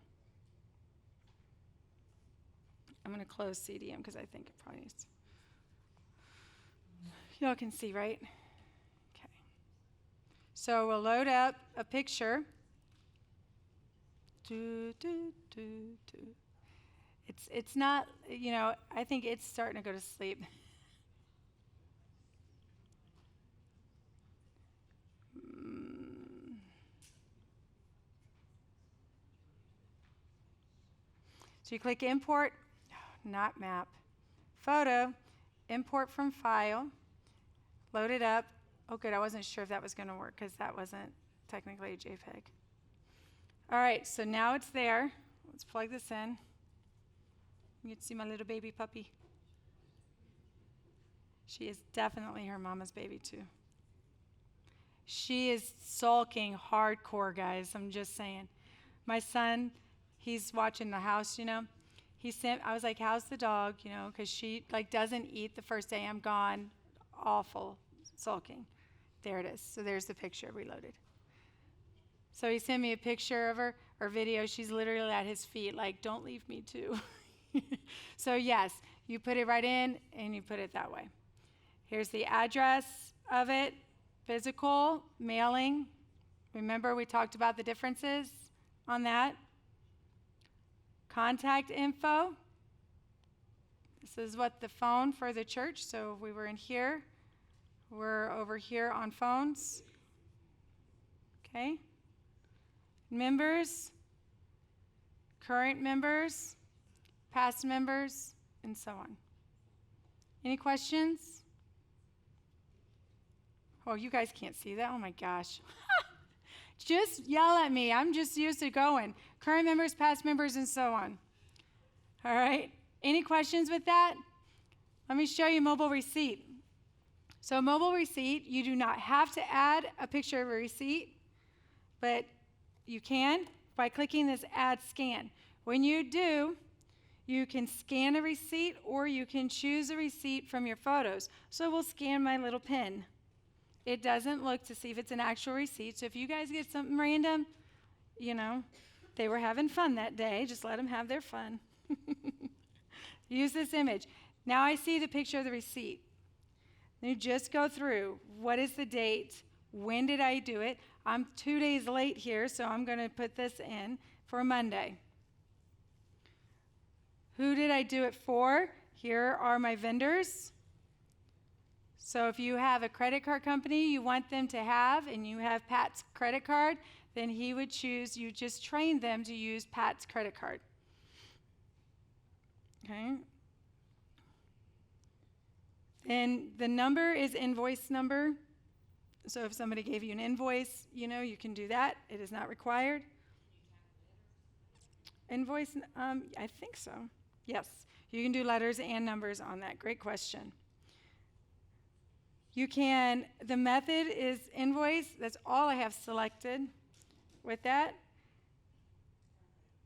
I'm going to close CDM because I think it probably needs to. Y'all can see, right? Okay. So we'll load up a picture. It's not, I think it's starting to go to sleep. So you click import, not map, photo, import from file, load it up. Oh good, I wasn't sure if that was going to work because that wasn't technically a JPEG. All right, so now it's there. Let's plug this in. You can see my little baby puppy. She is definitely her mama's baby too. She is sulking hardcore, guys. I'm just saying. My son, he's watching the house, I was like, how's the dog, because she doesn't eat the first day I'm gone. Awful sulking. There it is. So there's the picture reloaded. So he sent me a picture of her, or video. She's literally at his feet, like, don't leave me too. So yes, you put it right in and you put it that way. Here's the address of it, physical, mailing. Remember we talked about the differences on that. Contact info. This is what the phone for the church. So if we were in here, we're over here on phones. Okay. Members, current members, past members, and so on. Any questions? Oh, you guys can't see that? Oh my gosh. Just yell at me. I'm just used to going. Current members, past members, and so on. All right. Any questions with that? Let me show you mobile receipt. So mobile receipt, you do not have to add a picture of a receipt, but you can by clicking this add scan. When you do, you can scan a receipt or you can choose a receipt from your photos. So we'll scan my little pen. It doesn't look to see if it's an actual receipt. So if you guys get something random, they were having fun that day. Just let them have their fun. Use this image. Now I see the picture of the receipt. You just go through. What is the date? When did I do it? I'm 2 days late here, so I'm going to put this in for Monday. Who did I do it for? Here are my vendors. So if you have a credit card company you want them to have, and you have Pat's credit card, then he would choose, you just train them to use Pat's credit card. Okay. And the number is invoice number. So if somebody gave you an invoice, you can do that. It is not required. Invoice, I think so. Yes, you can do letters and numbers on that. Great question. The method is invoice. That's all I have selected with that.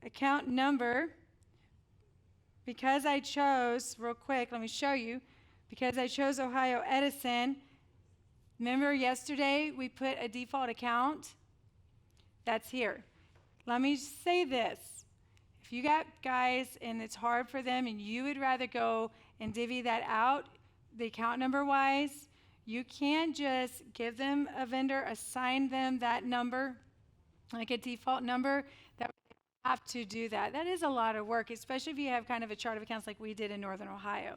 Account number, because I chose, real quick, let me show you, because I chose Ohio Edison. Remember yesterday we put a default account? That's here. Let me say this. If you got guys and it's hard for them and you would rather go and divvy that out, the account number wise, you can just give them a vendor, assign them that number, like a default number. That have to do that. That is a lot of work, especially if you have kind of a chart of accounts like we did in Northern Ohio.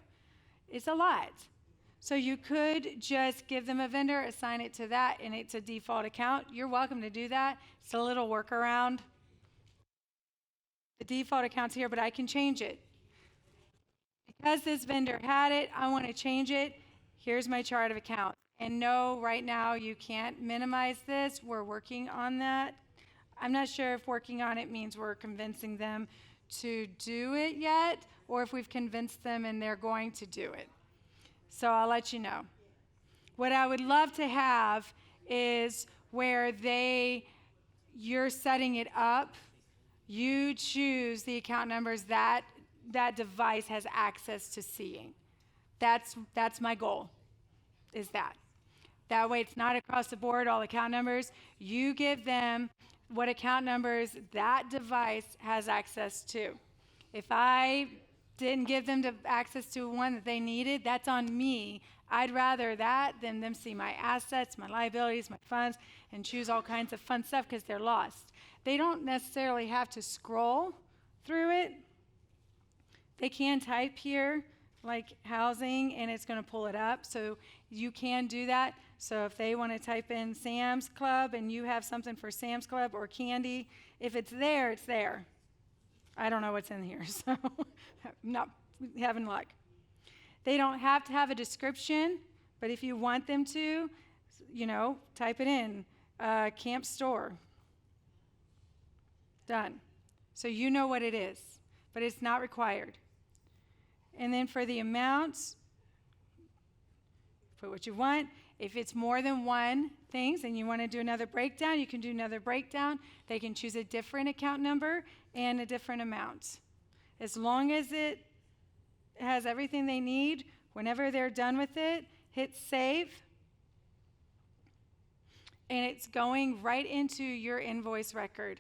It's a lot. So you could just give them a vendor, assign it to that, and it's a default account. You're welcome to do that. It's a little workaround. The default account's here, but I can change it. Because this vendor had it, I want to change it. Here's my chart of accounts. And no, right now you can't minimize this. We're working on that. I'm not sure if working on it means we're convincing them to do it yet, or if we've convinced them and they're going to do it. So I'll let you know. What I would love to have is where you're setting it up, you choose the account numbers that device has access to seeing. That's my goal, is that. That way it's not across the board, all account numbers. You give them what account numbers that device has access to. If I didn't give them access to one that they needed, that's on me. I'd rather that than them see my assets, my liabilities, my funds, and choose all kinds of fun stuff because they're lost. They don't necessarily have to scroll through it. They can type here, like housing, and it's going to pull it up. So you can do that. So if they want to type in Sam's Club and you have something for Sam's Club or candy, if it's there, it's there. I don't know what's in here, so I'm not having luck. They don't have to have a description, but if you want them to, type it in, camp store. Done. So you know what it is, but it's not required. And then for the amounts, put what you want. If it's more than one things and you want to do another breakdown, you can do another breakdown. They can choose a different account number and a different amount. As long as it has everything they need, whenever they're done with it, hit save. And it's going right into your invoice record.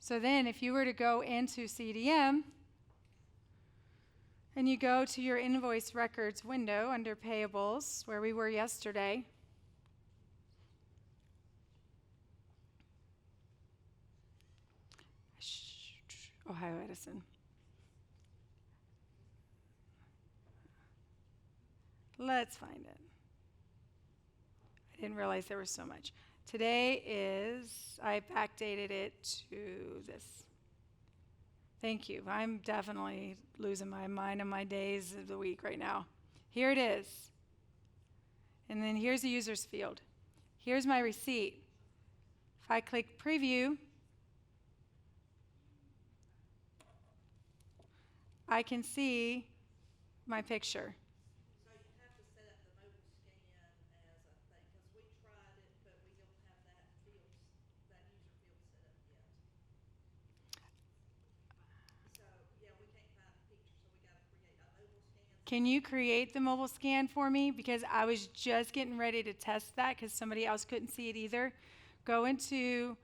So then if you were to go into CDM and you go to your invoice records window under payables, where we were yesterday, Ohio Edison. Let's find it. I didn't realize there was so much. Today is, I backdated it to this. Thank you. I'm definitely losing my mind on my days of the week right now. Here it is. And then here's the users field. Here's my receipt. If I click preview, I can see my picture. So you have to set up the mobile scan as a thing, because we tried it, but we don't have that field, that user field set up yet. So, yeah, we can't find the picture, so we gotta create a mobile scan. Can you create the mobile scan for me? Because I was just getting ready to test that because somebody else couldn't see it either. Go into,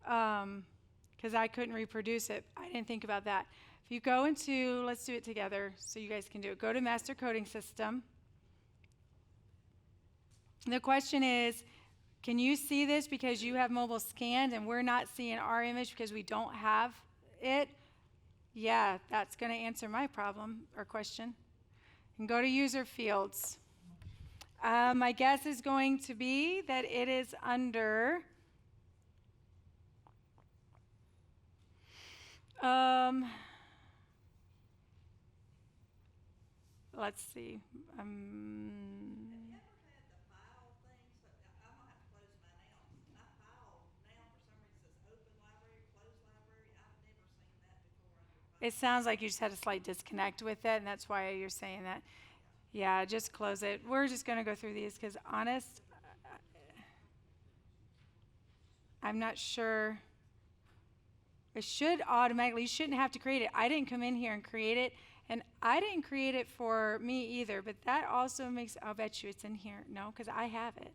because I couldn't reproduce it. I didn't think about that. If you go into, let's do it together so you guys can do it. Go to Master Coding System. The question is, can you see this because you have mobile scanned and we're not seeing our image because we don't have it? Yeah, that's going to answer my problem or question. And go to user fields. My guess is going to be that it is under let's see. Have you ever had the file thing? So I'm gonna have to close mine out. My file now for some reason says open library, close library. I've never seen that before under file. It sounds like you just had a slight disconnect with it, and that's why you're saying that. Yeah, just close it. We're just going to go through these because, honest, I'm not sure. It should automatically, you shouldn't have to create it. I didn't come in here and create it, and I didn't create it for me either, but that also makes, I'll bet you it's in here. No, because I have it.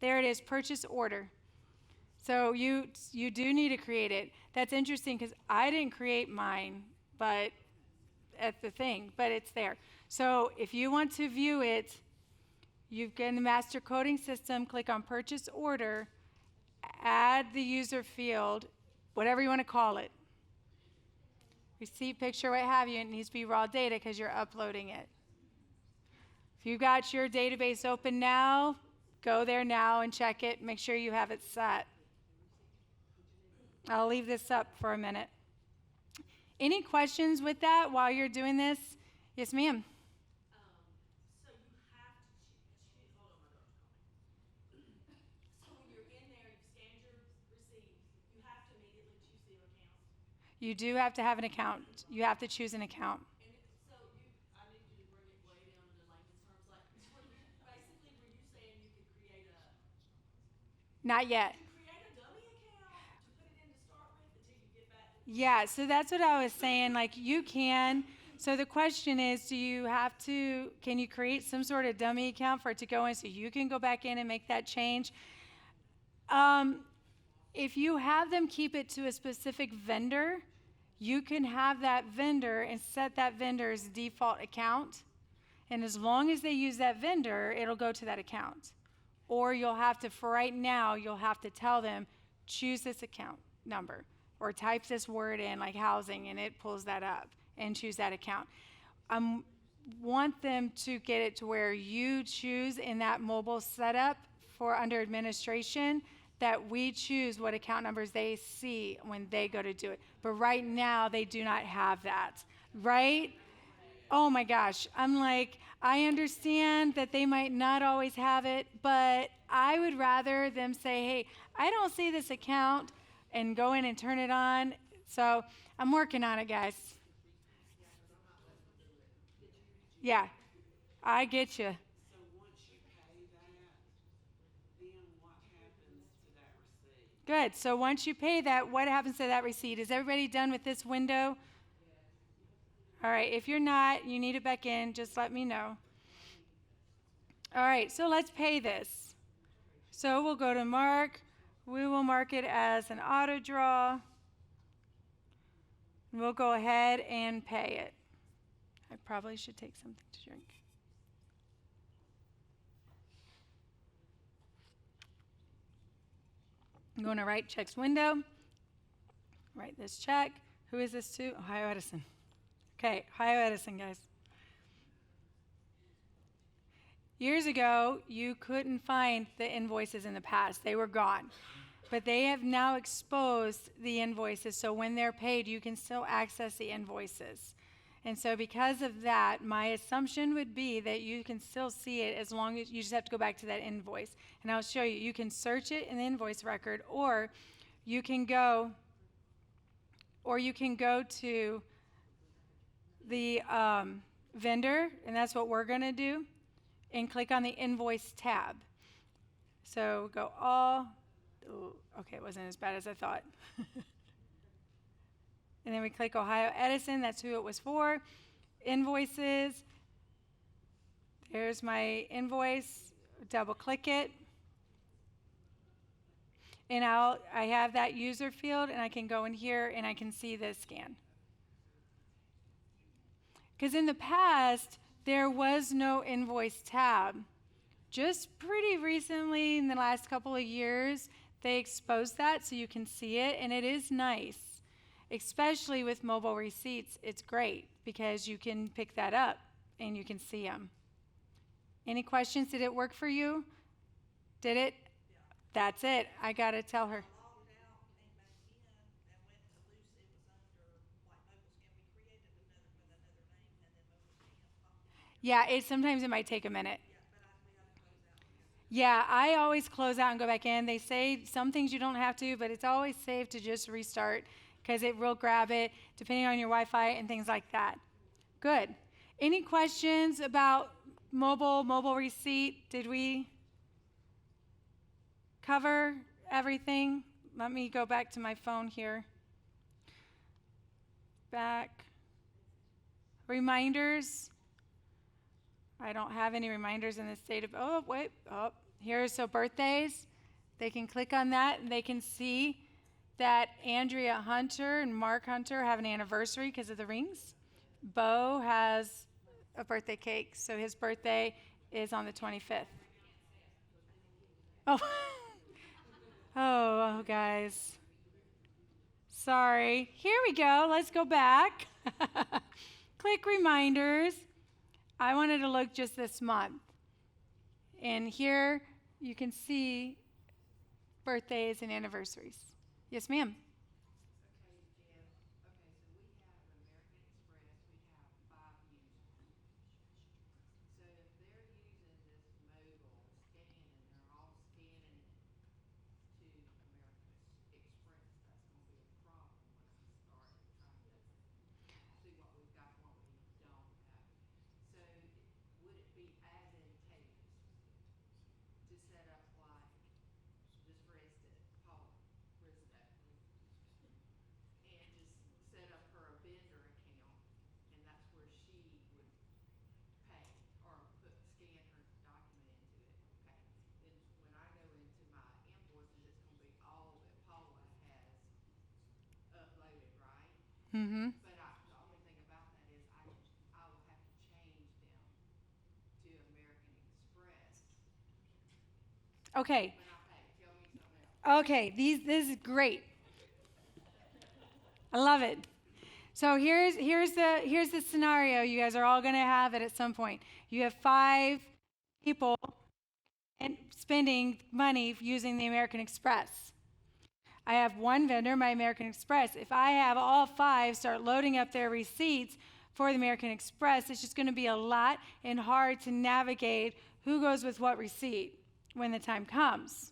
There it is, purchase order. So you do need to create it. That's interesting because I didn't create mine, but at the thing, but it's there. So if you want to view it, you get in the master coding system, click on purchase order, add the user field, whatever you want to call it. Receipt, picture, what have you. It needs to be raw data because you're uploading it. If you got your database open now, go there now and check it. Make sure you have it set. I'll leave this up for a minute. Any questions with that while you're doing this? Yes, ma'am. So you have to choose, hold on, my daughter's calling. So when you're in there, you've scanned your receipt, you have to immediately choose the account. You do have to have an account. You have to choose an account. And so I need you to bring it way down into layman's terms. Like, basically, were you saying you could create Not yet. a dummy account to put it in to start with until you get back? Yeah, so that's what I was saying. Like, you can. So the question is, can you create some sort of dummy account for it to go in so you can go back in and make that change? If you have them keep it to a specific vendor, you can have that vendor and set that vendor's default account. And as long as they use that vendor, it'll go to that account. Or you'll have to, for right now, you'll have to tell them, choose this account number. Or type this word in, like housing, and it pulls that up, and choose that account. Want them to get it to where you choose in that mobile setup for under administration that we choose what account numbers they see when they go to do it. But right now, they do not have that, right? Oh my gosh, I'm like, I understand that they might not always have it, but I would rather them say, hey, I don't see this account and go in and turn it on. So I'm working on it, guys. Yeah, I get you. So once you pay that, then what happens to that receipt? Good. So once you pay that, what happens to that receipt? Is everybody done with this window? All right. If you're not, you need it back in. Just let me know. All right. So let's pay this. So we'll go to mark. We will mark it as an auto draw. We'll go ahead and pay it. I probably should take something to drink. I'm going to write checks window. Write this check. Who is this to? Ohio Edison. Okay, Ohio Edison, guys. Years ago, you couldn't find the invoices in the past. They were gone. But they have now exposed the invoices, so when they're paid, you can still access the invoices. And so because of that, my assumption would be that you can still see it as long as you just have to go back to that invoice. And I'll show you. You can search it in the invoice record, or you can go to the vendor, and that's what we're going to do, and click on the invoice tab. So go all, okay, it wasn't as bad as I thought. And then we click Ohio Edison, that's who it was for. Invoices, there's my invoice, double click it. And I have that user field, and I can go in here and I can see this scan. Because in the past, there was no invoice tab. Just pretty recently, in the last couple of years, they exposed that so you can see it, and it is nice. Especially with mobile receipts, it's great because you can pick that up and you can see them. Any questions? Did it work for you? Did it? Yeah. That's it. I got to tell her. I logged out, came back in, and went to Lucy. It was under like mobile scan. We created another with another name, and then mobile scan popped up. Yeah, sometimes it might take a minute. Yeah, but we had to close out. Yeah, I always close out and go back in. They say some things you don't have to, but it's always safe to just restart because it will grab it depending on your Wi-Fi and things like that. Good. Any questions about mobile receipt? Did we cover everything? Let me go back to my phone here. Back. Reminders. I don't have any reminders in the state of, so birthdays. They can click on that and they can see that Andrea Hunter and Mark Hunter have an anniversary because of the rings. Bo has a birthday cake, so his birthday is on the 25th. Oh, oh, guys. Sorry. Here we go. Let's go back. Click reminders. I wanted to look just this month. And here you can see birthdays and anniversaries. Yes, ma'am. Okay, Jeff. Okay, so we have American Express. We have 5 users. So if they're using this mobile scan and they're all scanning it to American Express, that's going to be a problem when I start trying to see what we've got and what we don't have. So would it be advantageous to set up like, just for instance, Paula Bristow, and just set up her a vendor account, and that's where she would pay or scan her document into it, okay? Then when I go into my invoices, it's gonna be all that Paula has uploaded, right? Mm-hmm. But the only thing about that is I will have to change them to American Express Okay. when I pay. Tell me something else. Okay. This is great. I love it. So here's the scenario. You guys are all going to have it at some point. You have 5 people and spending money using the American Express. I have one vendor, my American Express. If I have all 5 start loading up their receipts for the American Express, it's just going to be a lot and hard to navigate who goes with what receipt when the time comes.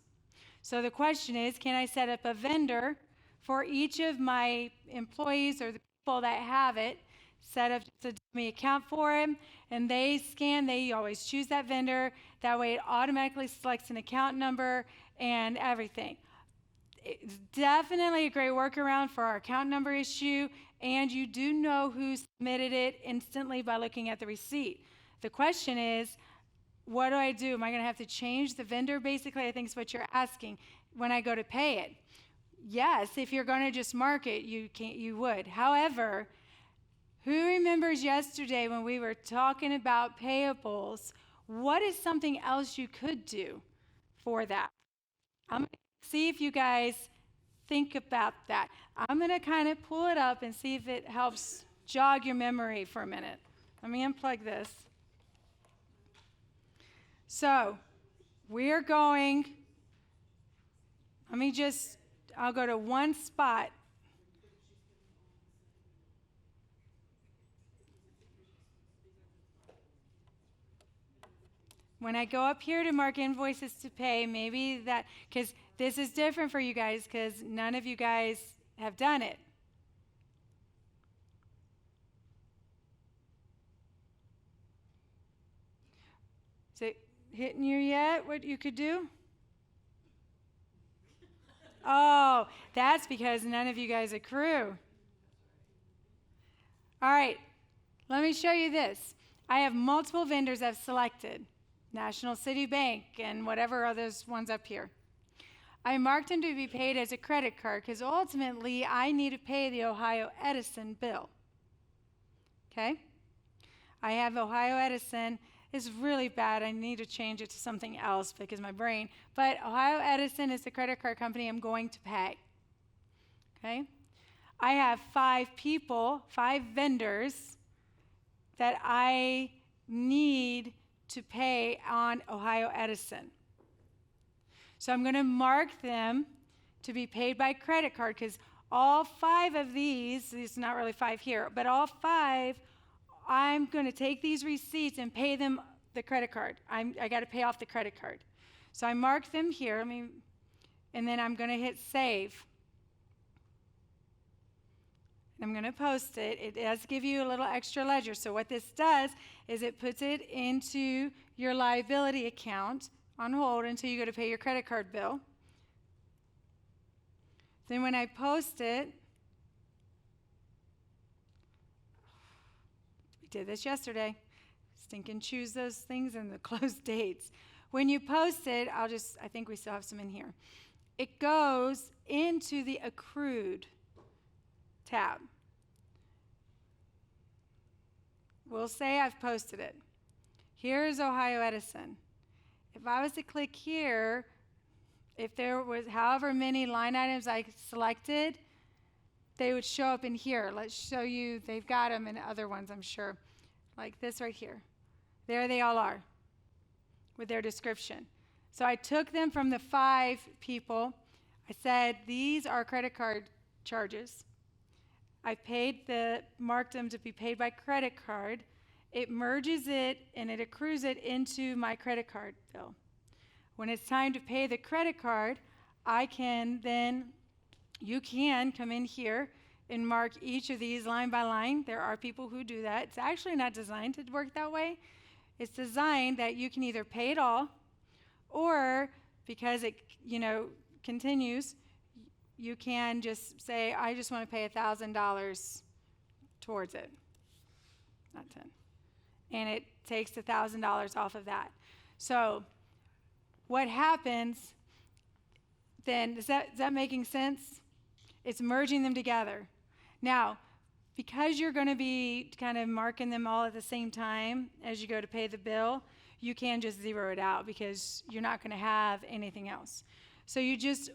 So the question is, can I set up a vendor for each of my employees or the people that have it set up to me account for them, and they scan, they always choose that vendor. That way it automatically selects an account number and everything. It's definitely a great workaround for our account number issue, and you do know who submitted it instantly by looking at the receipt. The question is, what do I do? Am I going to have to change the vendor? Basically, I think is what you're asking when I go to pay it. Yes, if you're going to just mark it, you would. However, who remembers yesterday when we were talking about payables? What is something else you could do for that? I'm going to see if you guys think about that. I'm going to kind of pull it up and see if it helps jog your memory for a minute. Let me unplug this. So, we're going, I'll go to one spot. When I go up here to mark invoices to pay, maybe that, because this is different for you guys because none of you guys have done it. Is it hitting you yet, what you could do? Oh, that's because none of you guys accrue. All right, let me show you this. I have multiple vendors I've selected. National City Bank and whatever others ones up here. I marked them to be paid as a credit card because ultimately I need to pay the Ohio Edison bill. Okay? I have Ohio Edison. It's really bad. I need to change it to something else because my brain. But Ohio Edison is the credit card company I'm going to pay. Okay? I have 5 vendors that I need to pay on Ohio Edison. So I'm going to mark them to be paid by credit card because all 5 of these, it's not really 5 here, but all 5, I'm going to take these receipts and pay them the credit card. I got to pay off the credit card. So I mark them here, and then I'm going to hit save. I'm going to post it. It does give you a little extra ledger. So what this does is it puts it into your liability account on hold until you go to pay your credit card bill. Then when I post it, we did this yesterday. Stinking choose those things and the close dates. When you post it, I think we still have some in here. It goes into the accrued tab. We'll say I've posted it. Here's Ohio Edison. If I was to click here, if there was however many line items I selected, they would show up in here. Let's show you, they've got them in other ones, I'm sure. Like this right here. There they all are with their description. So I took them from the 5 people. I said, these are credit card charges. I marked them to be paid by credit card. It merges it and it accrues it into my credit card bill. When it's time to pay the credit card, you can come in here and mark each of these line by line. There are people who do that. It's actually not designed to work that way. It's designed that you can either pay it all, or because it, continues, you can just say, I just want to pay $1,000 towards it. Not 10. And it takes $1,000 off of that. So what happens then, is that making sense? It's merging them together. Now, because you're going to be kind of marking them all at the same time as you go to pay the bill, you can just zero it out because you're not going to have anything else. So you just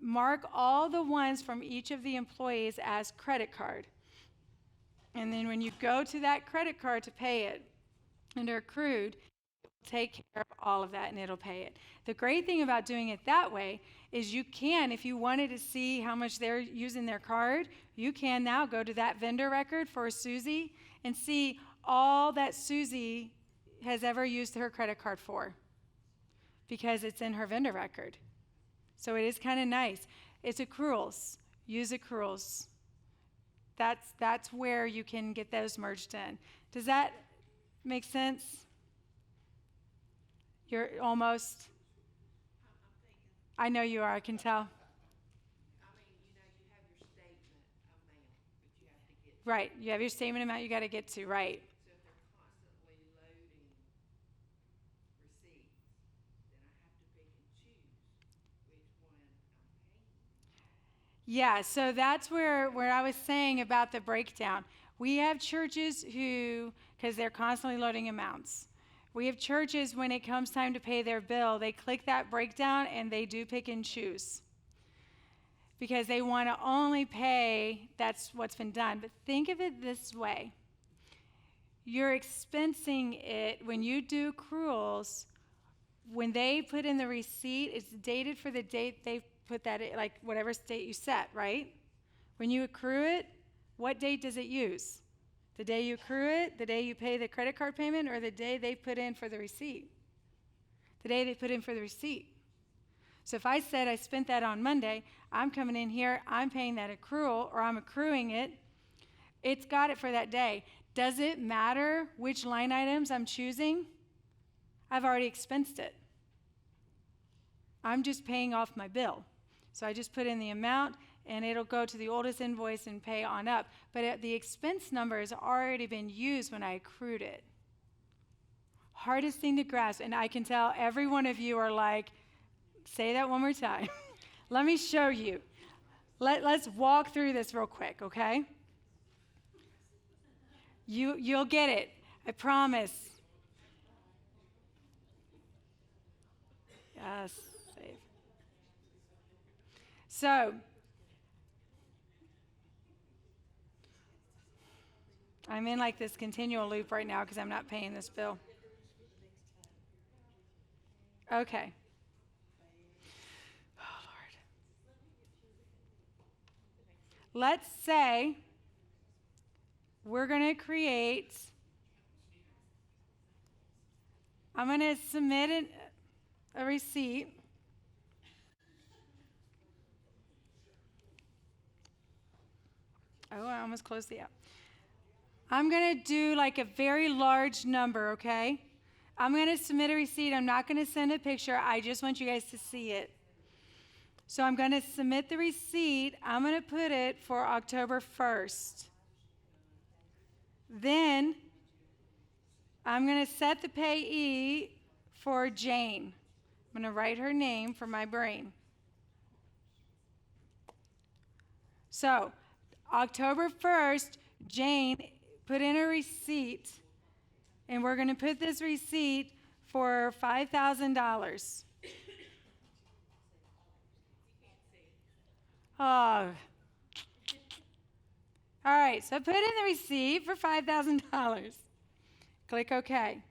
mark all the ones from each of the employees as credit card. And then when you go to that credit card to pay it under accrued, take care of all of that and it'll pay it. The great thing about doing it that way is you can, if you wanted to see how much they're using their card, you can now go to that vendor record for Susie and see all that Susie has ever used her credit card for because it's in her vendor record. So it is kind of nice. It's accruals. use accruals. That's where you can get those merged in. Does that make sense? You're almost. I'm thinking, I know you are. I can tell. I mean, you know, you have your statement amount that you have to get to. Right. You have your statement amount you got to get to. Right. So if they're constantly loading receipts, then I have to pick and choose which one I'm paying. Yeah. So that's where I was saying about the breakdown. We have churches who, because they're constantly loading amounts. We have churches, when it comes time to pay their bill, they click that breakdown and they do pick and choose. Because they want to only pay, that's what's been done. But think of it this way. You're expensing it when you do accruals. When they put in the receipt, it's dated for the date they put that in, like whatever date you set, right? When you accrue it, what date does it use? The day you accrue it, the day you pay the credit card payment, or the day they put in for the receipt? The day they put in for the receipt. So if I said I spent that on Monday, I'm coming in here, I'm paying that accrual, or I'm accruing it, it's got it for that day. Does it matter which line items I'm choosing? I've already expensed it. I'm just paying off my bill. So I just put in the amount, and it'll go to the oldest invoice and pay on up. But the expense number has already been used when I accrued it. Hardest thing to grasp, and I can tell every one of you are like, say that one more time. Let me show you. Let's walk through this real quick, okay? You'll get it. I promise. Yes, save. So, I'm in like this continual loop right now because I'm not paying this bill. Okay. Oh, Lord. Let's say we're going to create, I'm going to submit a receipt. Oh, I almost closed the app. I'm going to do like a very large number, okay? I'm going to submit a receipt. I'm not going to send a picture. I just want you guys to see it. So I'm going to submit the receipt. I'm going to put it for October 1st. Then I'm going to set the payee for Jane. I'm going to write her name for my brain. So October 1st, Jane put in a receipt, and we're going to put this receipt for $5,000. Oh. All right, so put in the receipt for $5,000. Click OK.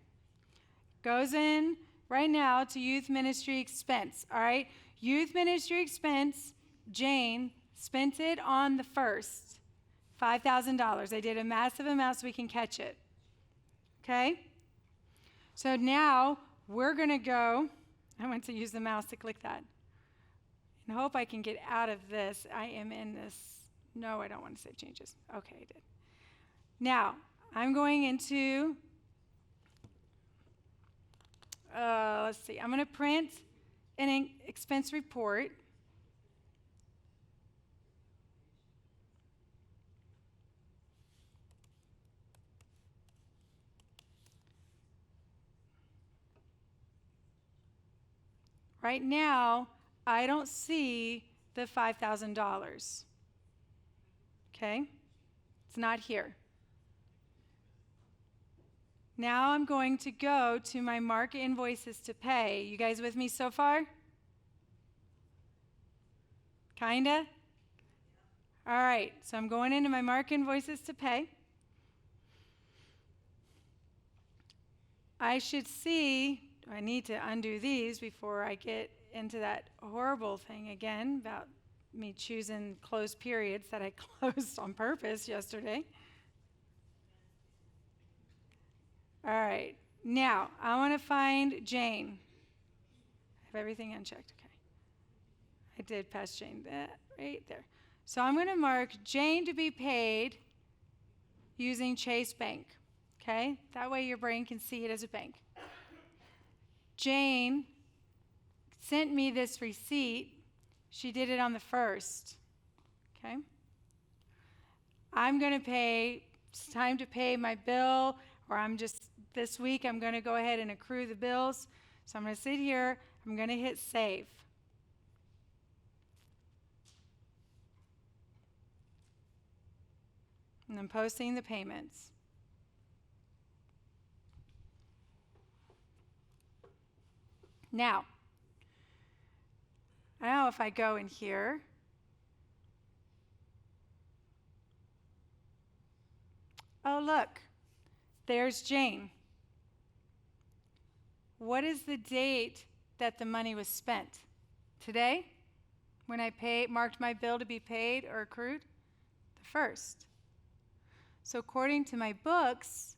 Goes in right now to youth ministry expense. All right, youth ministry expense, Jane spent it on the 1st, $5,000. I did a massive amount so we can catch it. Okay? So now we're going to go, I went to use the mouse to click that. And hope I can get out of this. I am in this. No, I don't want to save changes. Okay, I did. Now, I'm going into, let's see, I'm going to print an expense report. Right now, I don't see the $5,000. Okay? It's not here. Now I'm going to go to my mark invoices to pay. You guys with me so far? Kinda? All right, so I'm going into my mark invoices to pay. I should see, I need to undo these before I get into that horrible thing again about me choosing closed periods that I closed on purpose yesterday. All right, now I want to find Jane. I have everything unchecked, okay. I did pass Jane that right there. So I'm going to mark Jane to be paid using Chase Bank. Okay? That way your brain can see it as a bank. Jane sent me this receipt. She did it on the 1st. Okay? I'm going to pay, it's time to pay my bill, or this week I'm going to go ahead and accrue the bills. So I'm going to sit here, I'm going to hit save. And I'm posting the payments. Now, I don't know if I go in here. Oh, look, there's Jane. What is the date that the money was spent? Today? When I marked my bill to be paid or accrued? The 1st. So according to my books,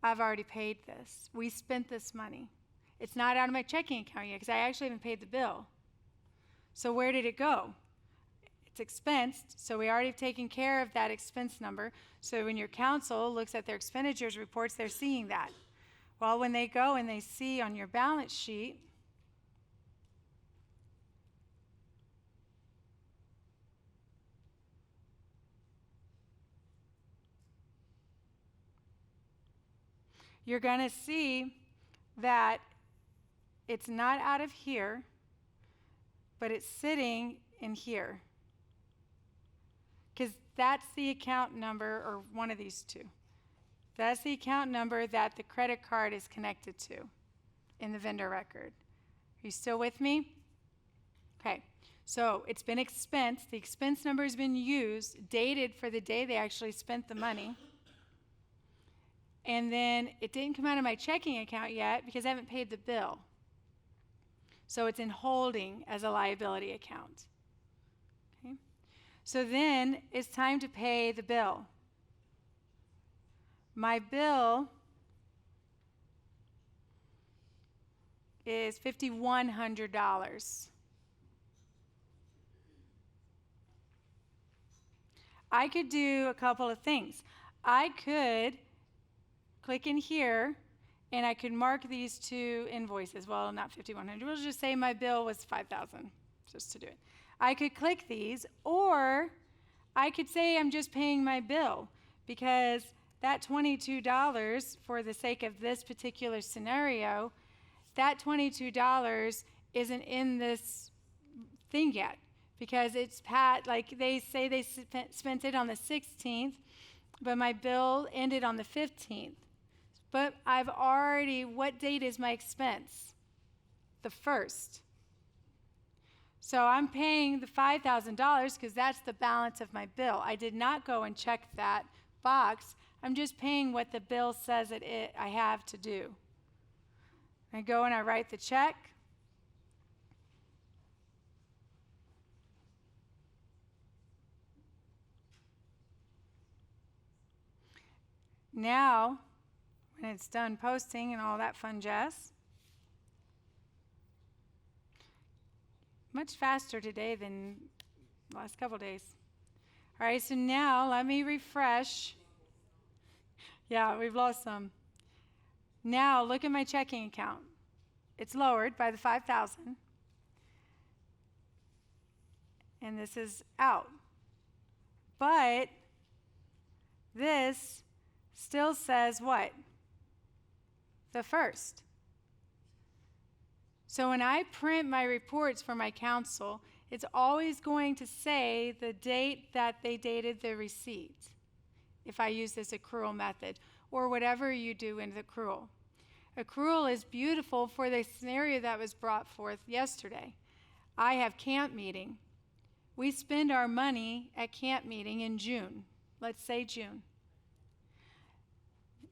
I've already paid this. We spent this money. It's not out of my checking account yet because I actually haven't paid the bill. So where did it go? It's expensed, so we already have taken care of that expense number. So when your counsel looks at their expenditures reports, they're seeing that. Well, when they go and they see on your balance sheet, you're going to see that it's not out of here, but it's sitting in here. Because that's the account number, or one of these two. That's the account number that the credit card is connected to in the vendor record. Are you still with me? Okay. So it's been expensed. The expense number has been used, dated for the day they actually spent the money. And then it didn't come out of my checking account yet because I haven't paid the bill. So it's in holding as a liability account. Okay. So then it's time to pay the bill. My bill is $5,100. I could do a couple of things. I could click in here and I could mark these two invoices. Well, not $5,100. We'll just say my bill was $5,000 just to do it. I could click these, or I could say I'm just paying my bill, because that $22, for the sake of this particular scenario, that $22 isn't in this thing yet, because it's like they say they spent it on the 16th, but my bill ended on the 15th. But I've already, what date is my expense? The 1st. So I'm paying the $5,000 because that's the balance of my bill. I did not go and check that box. I'm just paying what the bill says I have to do. I go and I write the check. Now, when it's done posting and all that fun jazz, much faster today than the last couple days. All right, so now let me refresh. Yeah, we've lost some. Now look at my checking account. It's lowered by the $5,000. And this is out. But this still says what? The 1st. So when I print my reports for my counsel, it's always going to say the date that they dated the receipt, if I use this accrual method, or whatever you do in the accrual. Accrual is beautiful for the scenario that was brought forth yesterday. I have camp meeting. We spend our money at camp meeting in June. Let's say June.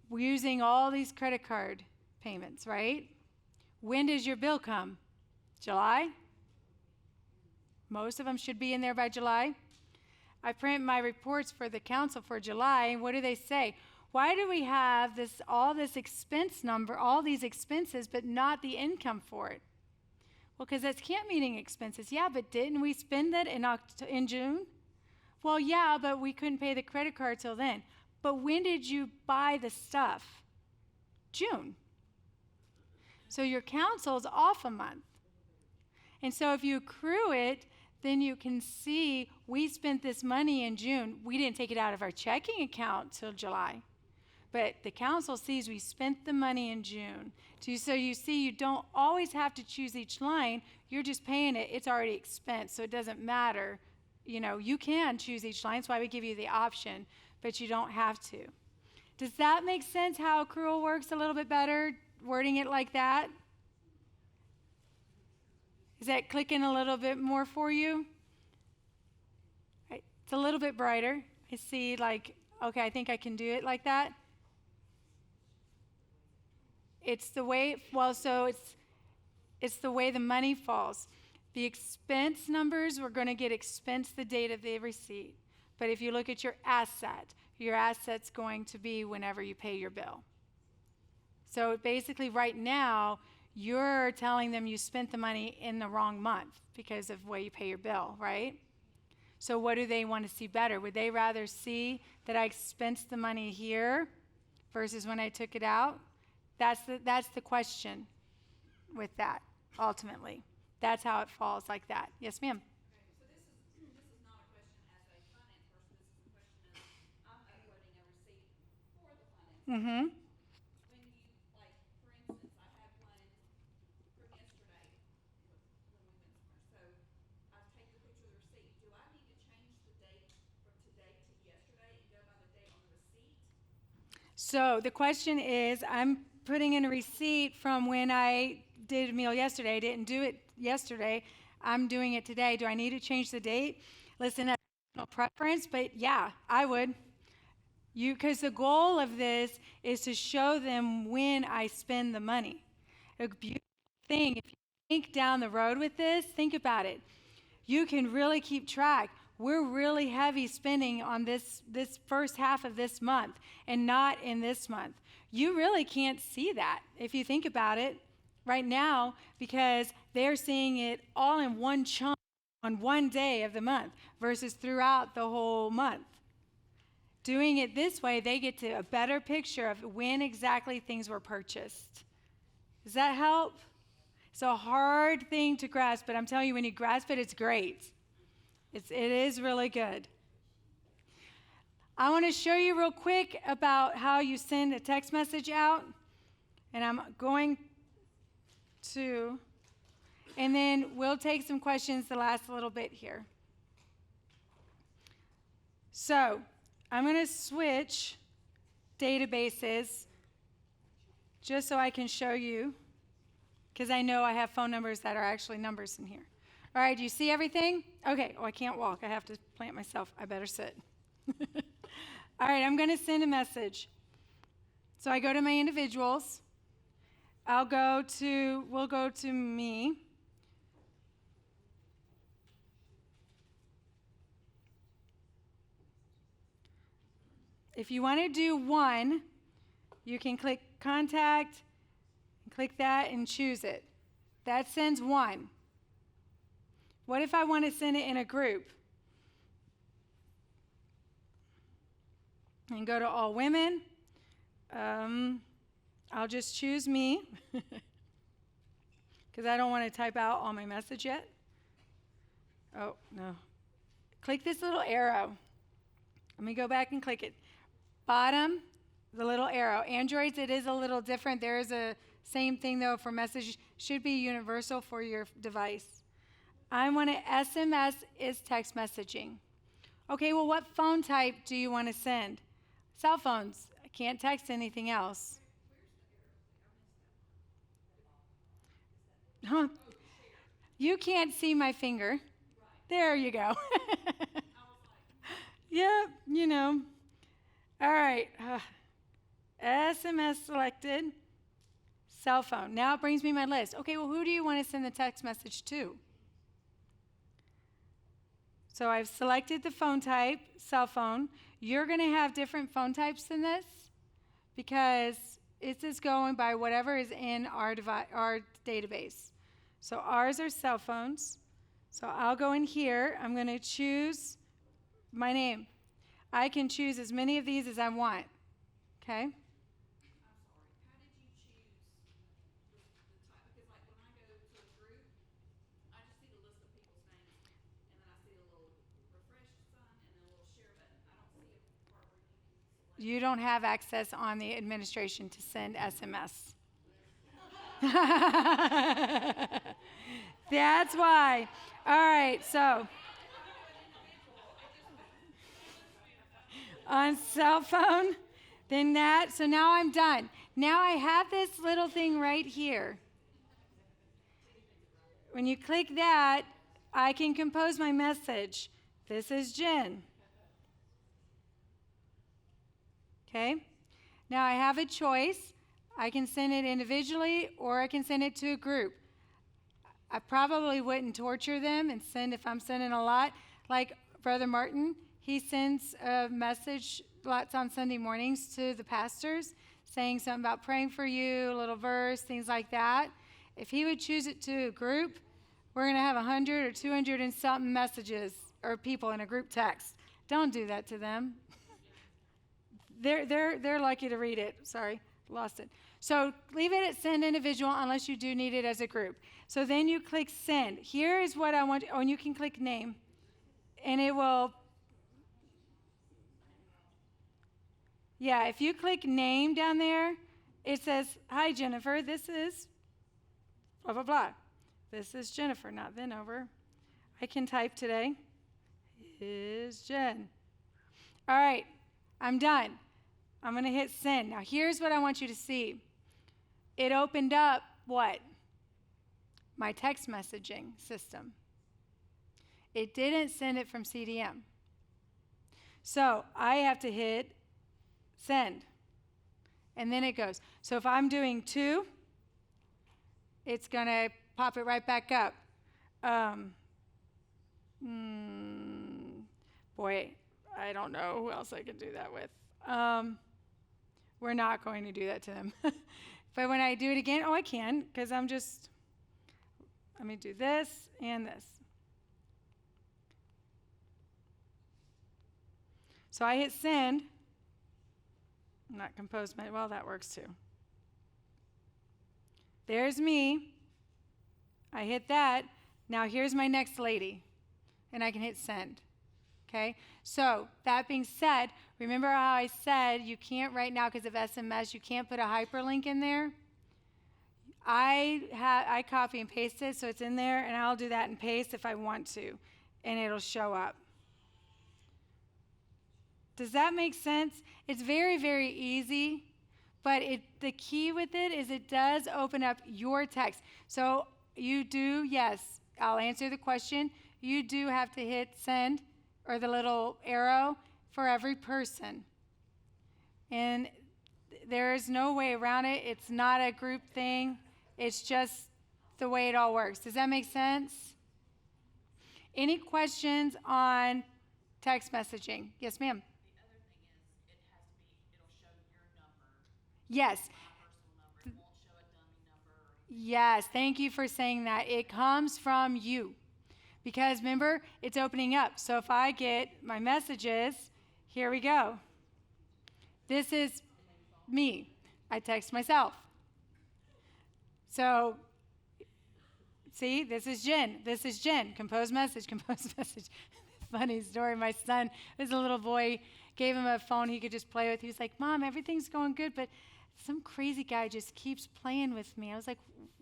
We're using all these credit card payments, right? When does your bill come? July? Most of them should be in there by July. I print my reports for the council for July, and what do they say? Why do we have all this expense number, all these expenses, but not the income for it? Well, because that's camp meeting expenses. Yeah, but didn't we spend that in June? Well, yeah, but we couldn't pay the credit card till then. But when did you buy the stuff? June. So your counsel's off a month. And so if you accrue it, then you can see we spent this money in June. We didn't take it out of our checking account till July. But the council sees we spent the money in June. So you see, you don't always have to choose each line. You're just paying it. It's already expense, so it doesn't matter. You know, you can choose each line. That's why we give you the option, but you don't have to. Does that make sense how accrual works a little bit better, wording it like that? Is that clicking a little bit more for you? Right. It's a little bit brighter. I see, like, okay, I think I can do it like that. It's the way, well, so it's the way the money falls. The expense numbers, we're going to get expense the date of the receipt. But if you look at your asset's going to be whenever you pay your bill. So basically right now, you're telling them you spent the money in the wrong month because of the way you pay your bill, right? So what do they want to see better? Would they rather see that I expensed the money here versus when I took it out? That's the question with that, ultimately. That's how it falls like that. Yes, ma'am? Okay, so this is not a question as a finance person, this is a question as I'm uploading a receipt for the finance. Mm-hmm. When you, like, for instance, I have one from yesterday, when we went somewhere, so I take the picture of the receipt. Do I need to change the date from today to yesterday and go by the date on the receipt? So the question is, I'm putting in a receipt from when I did a meal yesterday. I didn't do it yesterday. I'm doing it today. Do I need to change the date? Listen, that's no preference, but yeah, I would. Because the goal of this is to show them when I spend the money. A beautiful thing, if you think down the road with this, think about it. You can really keep track. We're really heavy spending on this first half of this month and not in this month. You really can't see that if you think about it right now because they're seeing it all in one chunk on one day of the month versus throughout the whole month. Doing it this way, they get to a better picture of when exactly things were purchased. Does that help? It's a hard thing to grasp, but I'm telling you, when you grasp it, it's great. It is really good. I want to show you real quick about how you send a text message out. And I'm going to, and then we'll take some questions the last little bit here. So I'm going to switch databases just so I can show you, because I know I have phone numbers that are actually numbers in here. All right, do you see everything? Okay, I can't walk. I have to plant myself. I better sit. All right, I'm going to send a message. So I go to my individuals. We'll go to me. If you want to do one, you can click contact, click that and choose it. That sends one. What if I want to send it in a group? And go to all women. I'll just choose me because I don't want to type out all my message yet. Oh, no. Click this little arrow. Let me go back and click it. Bottom, the little arrow. Androids, it is a little different. There is a same thing, though, for message. Should be universal for your device. I want to SMS is text messaging. Okay, well, what phone type do you want to send? Cell phones. I can't text anything else. Huh. You can't see my finger. There you go. Yep, you know. All right. SMS selected. Cell phone. Now it brings me my list. Okay, well, who do you want to send the text message to? So I've selected the phone type, cell phone. You're going to have different phone types than this because it's just going by whatever is in our database. So ours are cell phones. So I'll go in here. I'm going to choose my name. I can choose as many of these as I want. Okay? I'm sorry, how did you choose the type, because like when I go to a group, I just see the list of people's names, and then I see a little refresh sign and then a little share button. I don't see a part where you can select. You don't have access on the administration to send SMS. That's why. All right, so on cell phone, then that, so now I'm done. Now I have this little thing right here. When you click that, I can compose my message. This is Jen. Okay? Now I have a choice. I can send it individually or I can send it to a group. I probably wouldn't torture them and send if I'm sending a lot. Like Brother Martin, he sends a message lots on Sunday mornings to the pastors saying something about praying for you, a little verse, things like that. If he would choose it to a group, we're going to have 100 or 200 and something messages or people in a group text. Don't do that to them. They're lucky to read it. Sorry, lost it. So leave it at send individual unless you do need it as a group. So then you click send. Here is what I want. Oh, and you can click name. And it will. Yeah, if you click name down there, it says, hi, Jennifer. This is blah, blah, blah. This is Jennifer, not Vinover. I can type today. Is Jen. All right, I'm done. I'm going to hit send. Now, here's what I want you to see. It opened up what? My text messaging system. It didn't send it from CDM. So I have to hit send. And then it goes. So if I'm doing 2, it's going to pop it right back up. Boy, I don't know who else I could do that with. We're not going to do that to them. But when I do it again, I can, because let me do this and this. So I hit send. Not compose my, well, that works too. There's me. I hit that. Now here's my next lady. And I can hit send. Okay? So that being said, remember how I said you can't right now because of SMS, you can't put a hyperlink in there? I copy and paste it so it's in there, and I'll do that and paste if I want to, and it'll show up. Does that make sense? It's very, very easy, but the key with it is it does open up your text. So you do, yes, I'll answer the question. You do have to hit send or the little arrow for every person. And there is no way around it. It's not a group thing. It's just the way it all works. Does that make sense? Any questions on text messaging? Yes, ma'am. The other thing is, it'll show your number, Yes. my personal number. It won't show a dummy number or anything. Yes, thank you for saying that. It comes from you. Because remember, it's opening up. So if I get my messages, here we go. This is me. I text myself. So, see, this is Jen. This is Jen. Compose message, compose message. Funny story. My son was a little boy, gave him a phone he could just play with. He was like, Mom, everything's going good, but some crazy guy just keeps playing with me. I was like,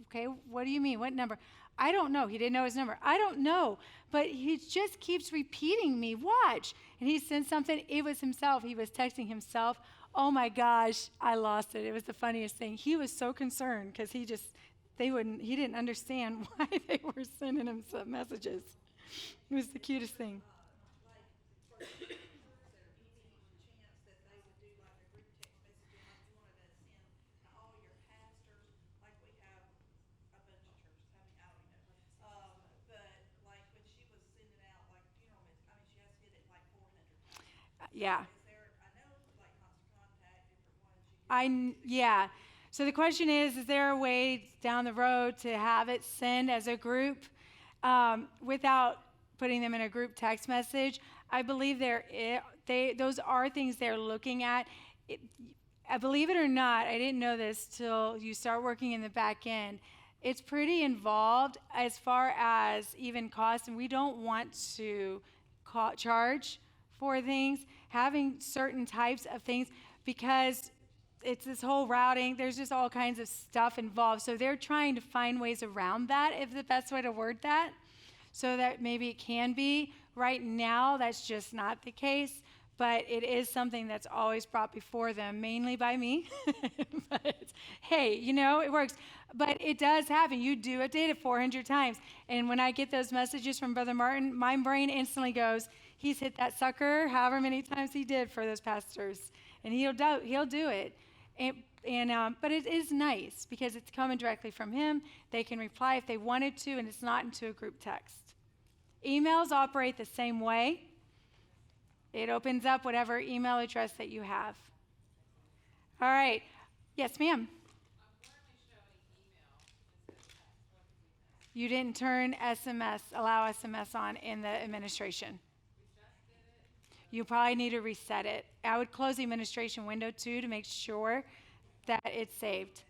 okay, what do you mean? What number? I don't know. He didn't know his number. I don't know. But he just keeps repeating me. Watch. And he sent something. It was himself. He was texting himself. Oh my gosh, I lost it. It was the funniest thing. He was so concerned because he didn't understand why they were sending him some messages. It was the cutest thing. Like for teachers, any chance that they would do like a group text messaging, like you wanted to send to all your pastors, like we have a bunch of churches, I mean, I don't even know. But like when she was sending out like funeral messages, I mean, she has hit it like 400 times. Yeah. Is there, I know like constant contact, different ones you can. Yeah. So the question is there a way down the road to have it send as a group without putting them in a group text message? I believe those are things they're looking at. It, believe it or not, I didn't know this till you start working in the back end. It's pretty involved as far as even cost, and we don't want to charge for things, having certain types of things, because it's this whole routing. There's just all kinds of stuff involved. So they're trying to find ways around that, if the best way to word that, so that maybe it can be. Right now, that's just not the case, but it is something that's always brought before them, mainly by me. But hey, it works. But it does happen. You do update it 400 times. And when I get those messages from Brother Martin, my brain instantly goes, he's hit that sucker however many times he did for those pastors. And he'll do it. But it is nice because it's coming directly from him. They can reply if they wanted to, and it's not into a group text. Emails operate the same way. It opens up whatever email address that you have. All right. Yes, ma'am. You didn't turn allow SMS on in the administration. You probably need to reset it. I would close the administration window too to make sure that it's saved.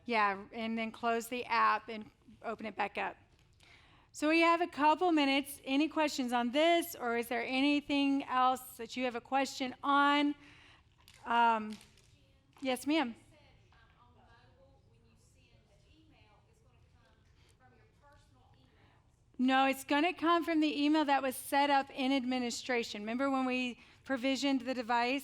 Yeah, and then close the app and open it back up. So we have a couple minutes. Any questions on this, or is there anything else that you have a question on? Yes, ma'am. No, it's going to come from the email that was set up in administration. Remember when we provisioned the device?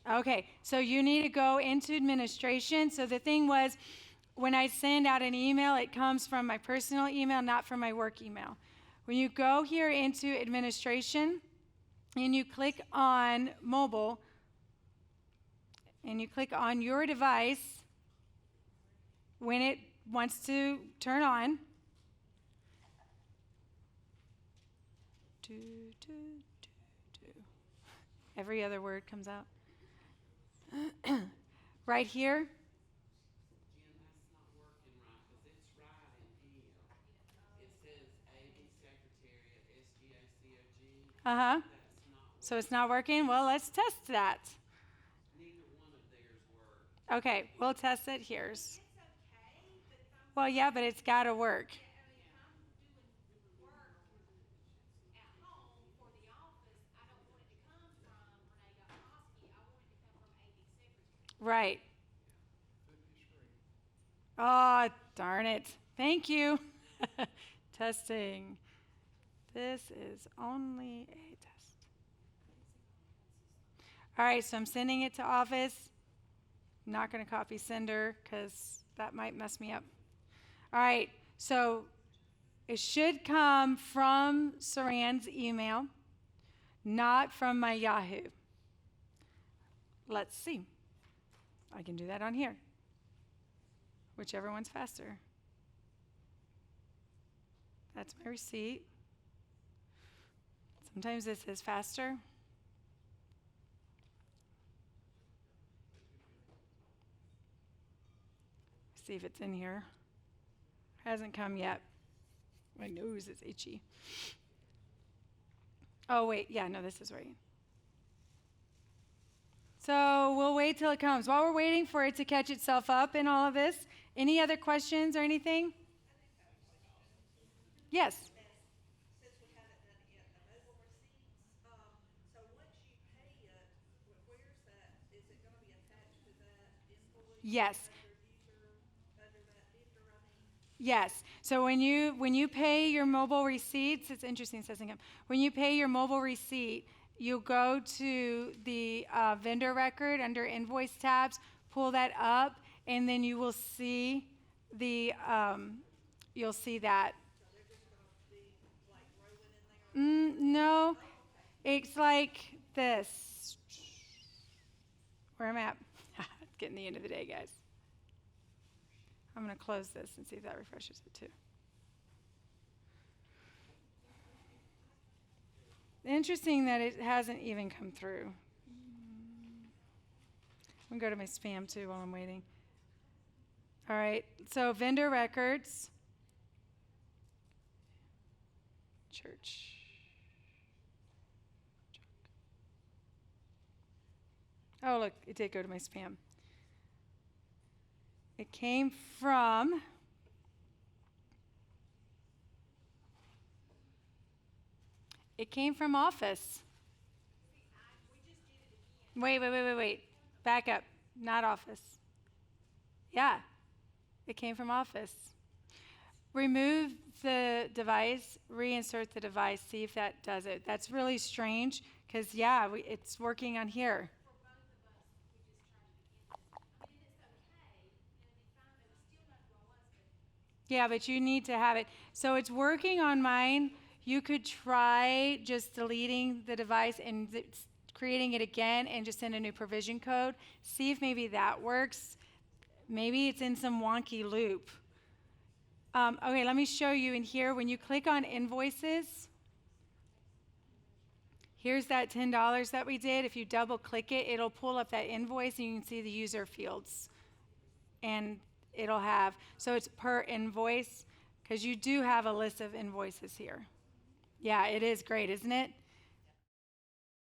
Okay, so you need to go into administration. So the thing was, when I send out an email, it comes from my personal email, not from my work email. When you go here into administration and you click on mobile and you click on your device, when it wants to turn on, every other word comes out. Right here. Jen, that's not working right, because it's right in here. It says AV Secretariat, SGACOG. Uh-huh. That's not working. So it's not working? Well, let's test that. Neither one of theirs work. Okay, we'll test it here. It's okay, but sometimes. Well, yeah, but it's got to work. Yeah, I mean, if I'm doing work at home for the office, I don't want it to come from Renee Yakoski. I want it to come from AD Secretary. Right. Oh, darn it. Thank you. Testing. This is only a test. All right, so I'm sending it to office. I'm not going to copy sender because that might mess me up. All right, so it should come from Suran's email, not from my Yahoo. Let's see. I can do that on here. Whichever one's faster. That's my receipt. Sometimes this is faster. See if it's in here. Hasn't come yet. My nose is itchy. Oh, wait. Yeah, no, this is right. So we'll wait till it comes. While we're waiting for it to catch itself up in all of this, any other questions or anything? Yes. Since we haven't done it yet, the mobile receipts, so once you pay it, where's that, is it gonna be attached to that invoice? Yes. Under that vendor, I mean? Yes. So when you pay your mobile receipts, it's interesting it says income. When you pay your mobile receipt, you go to the vendor record under invoice tabs, pull that up, and then you will see you'll see that. So they're just gonna be like rolling in there? No, it's like this. Where I'm at. It's getting the end of the day, guys. I'm going to close this and see if that refreshes it too. Interesting that it hasn't even come through. I'm going to go to my spam too while I'm waiting. All right, so vendor records. Church. Oh, look, it did go to my spam. It came from Office. Wait. Back up. Not Office. Yeah, it came from Office. Remove the device, reinsert the device, see if that does it. That's really strange because, yeah, it's working on here. For both of us, we just tried it again. I mean, it's okay, it'll be fine, but it's still not who I was, but Yeah, but you need to have it. So it's working on mine. You could try just deleting the device and creating it again and just send a new provision code. See if maybe that works. Maybe it's in some wonky loop. Okay, let me show you in here. When you click on invoices, here's that $10 that we did. If you double click it, it'll pull up that invoice and you can see the user fields. And it'll have, so it's per invoice because you do have a list of invoices here. Yeah, it is great, isn't it?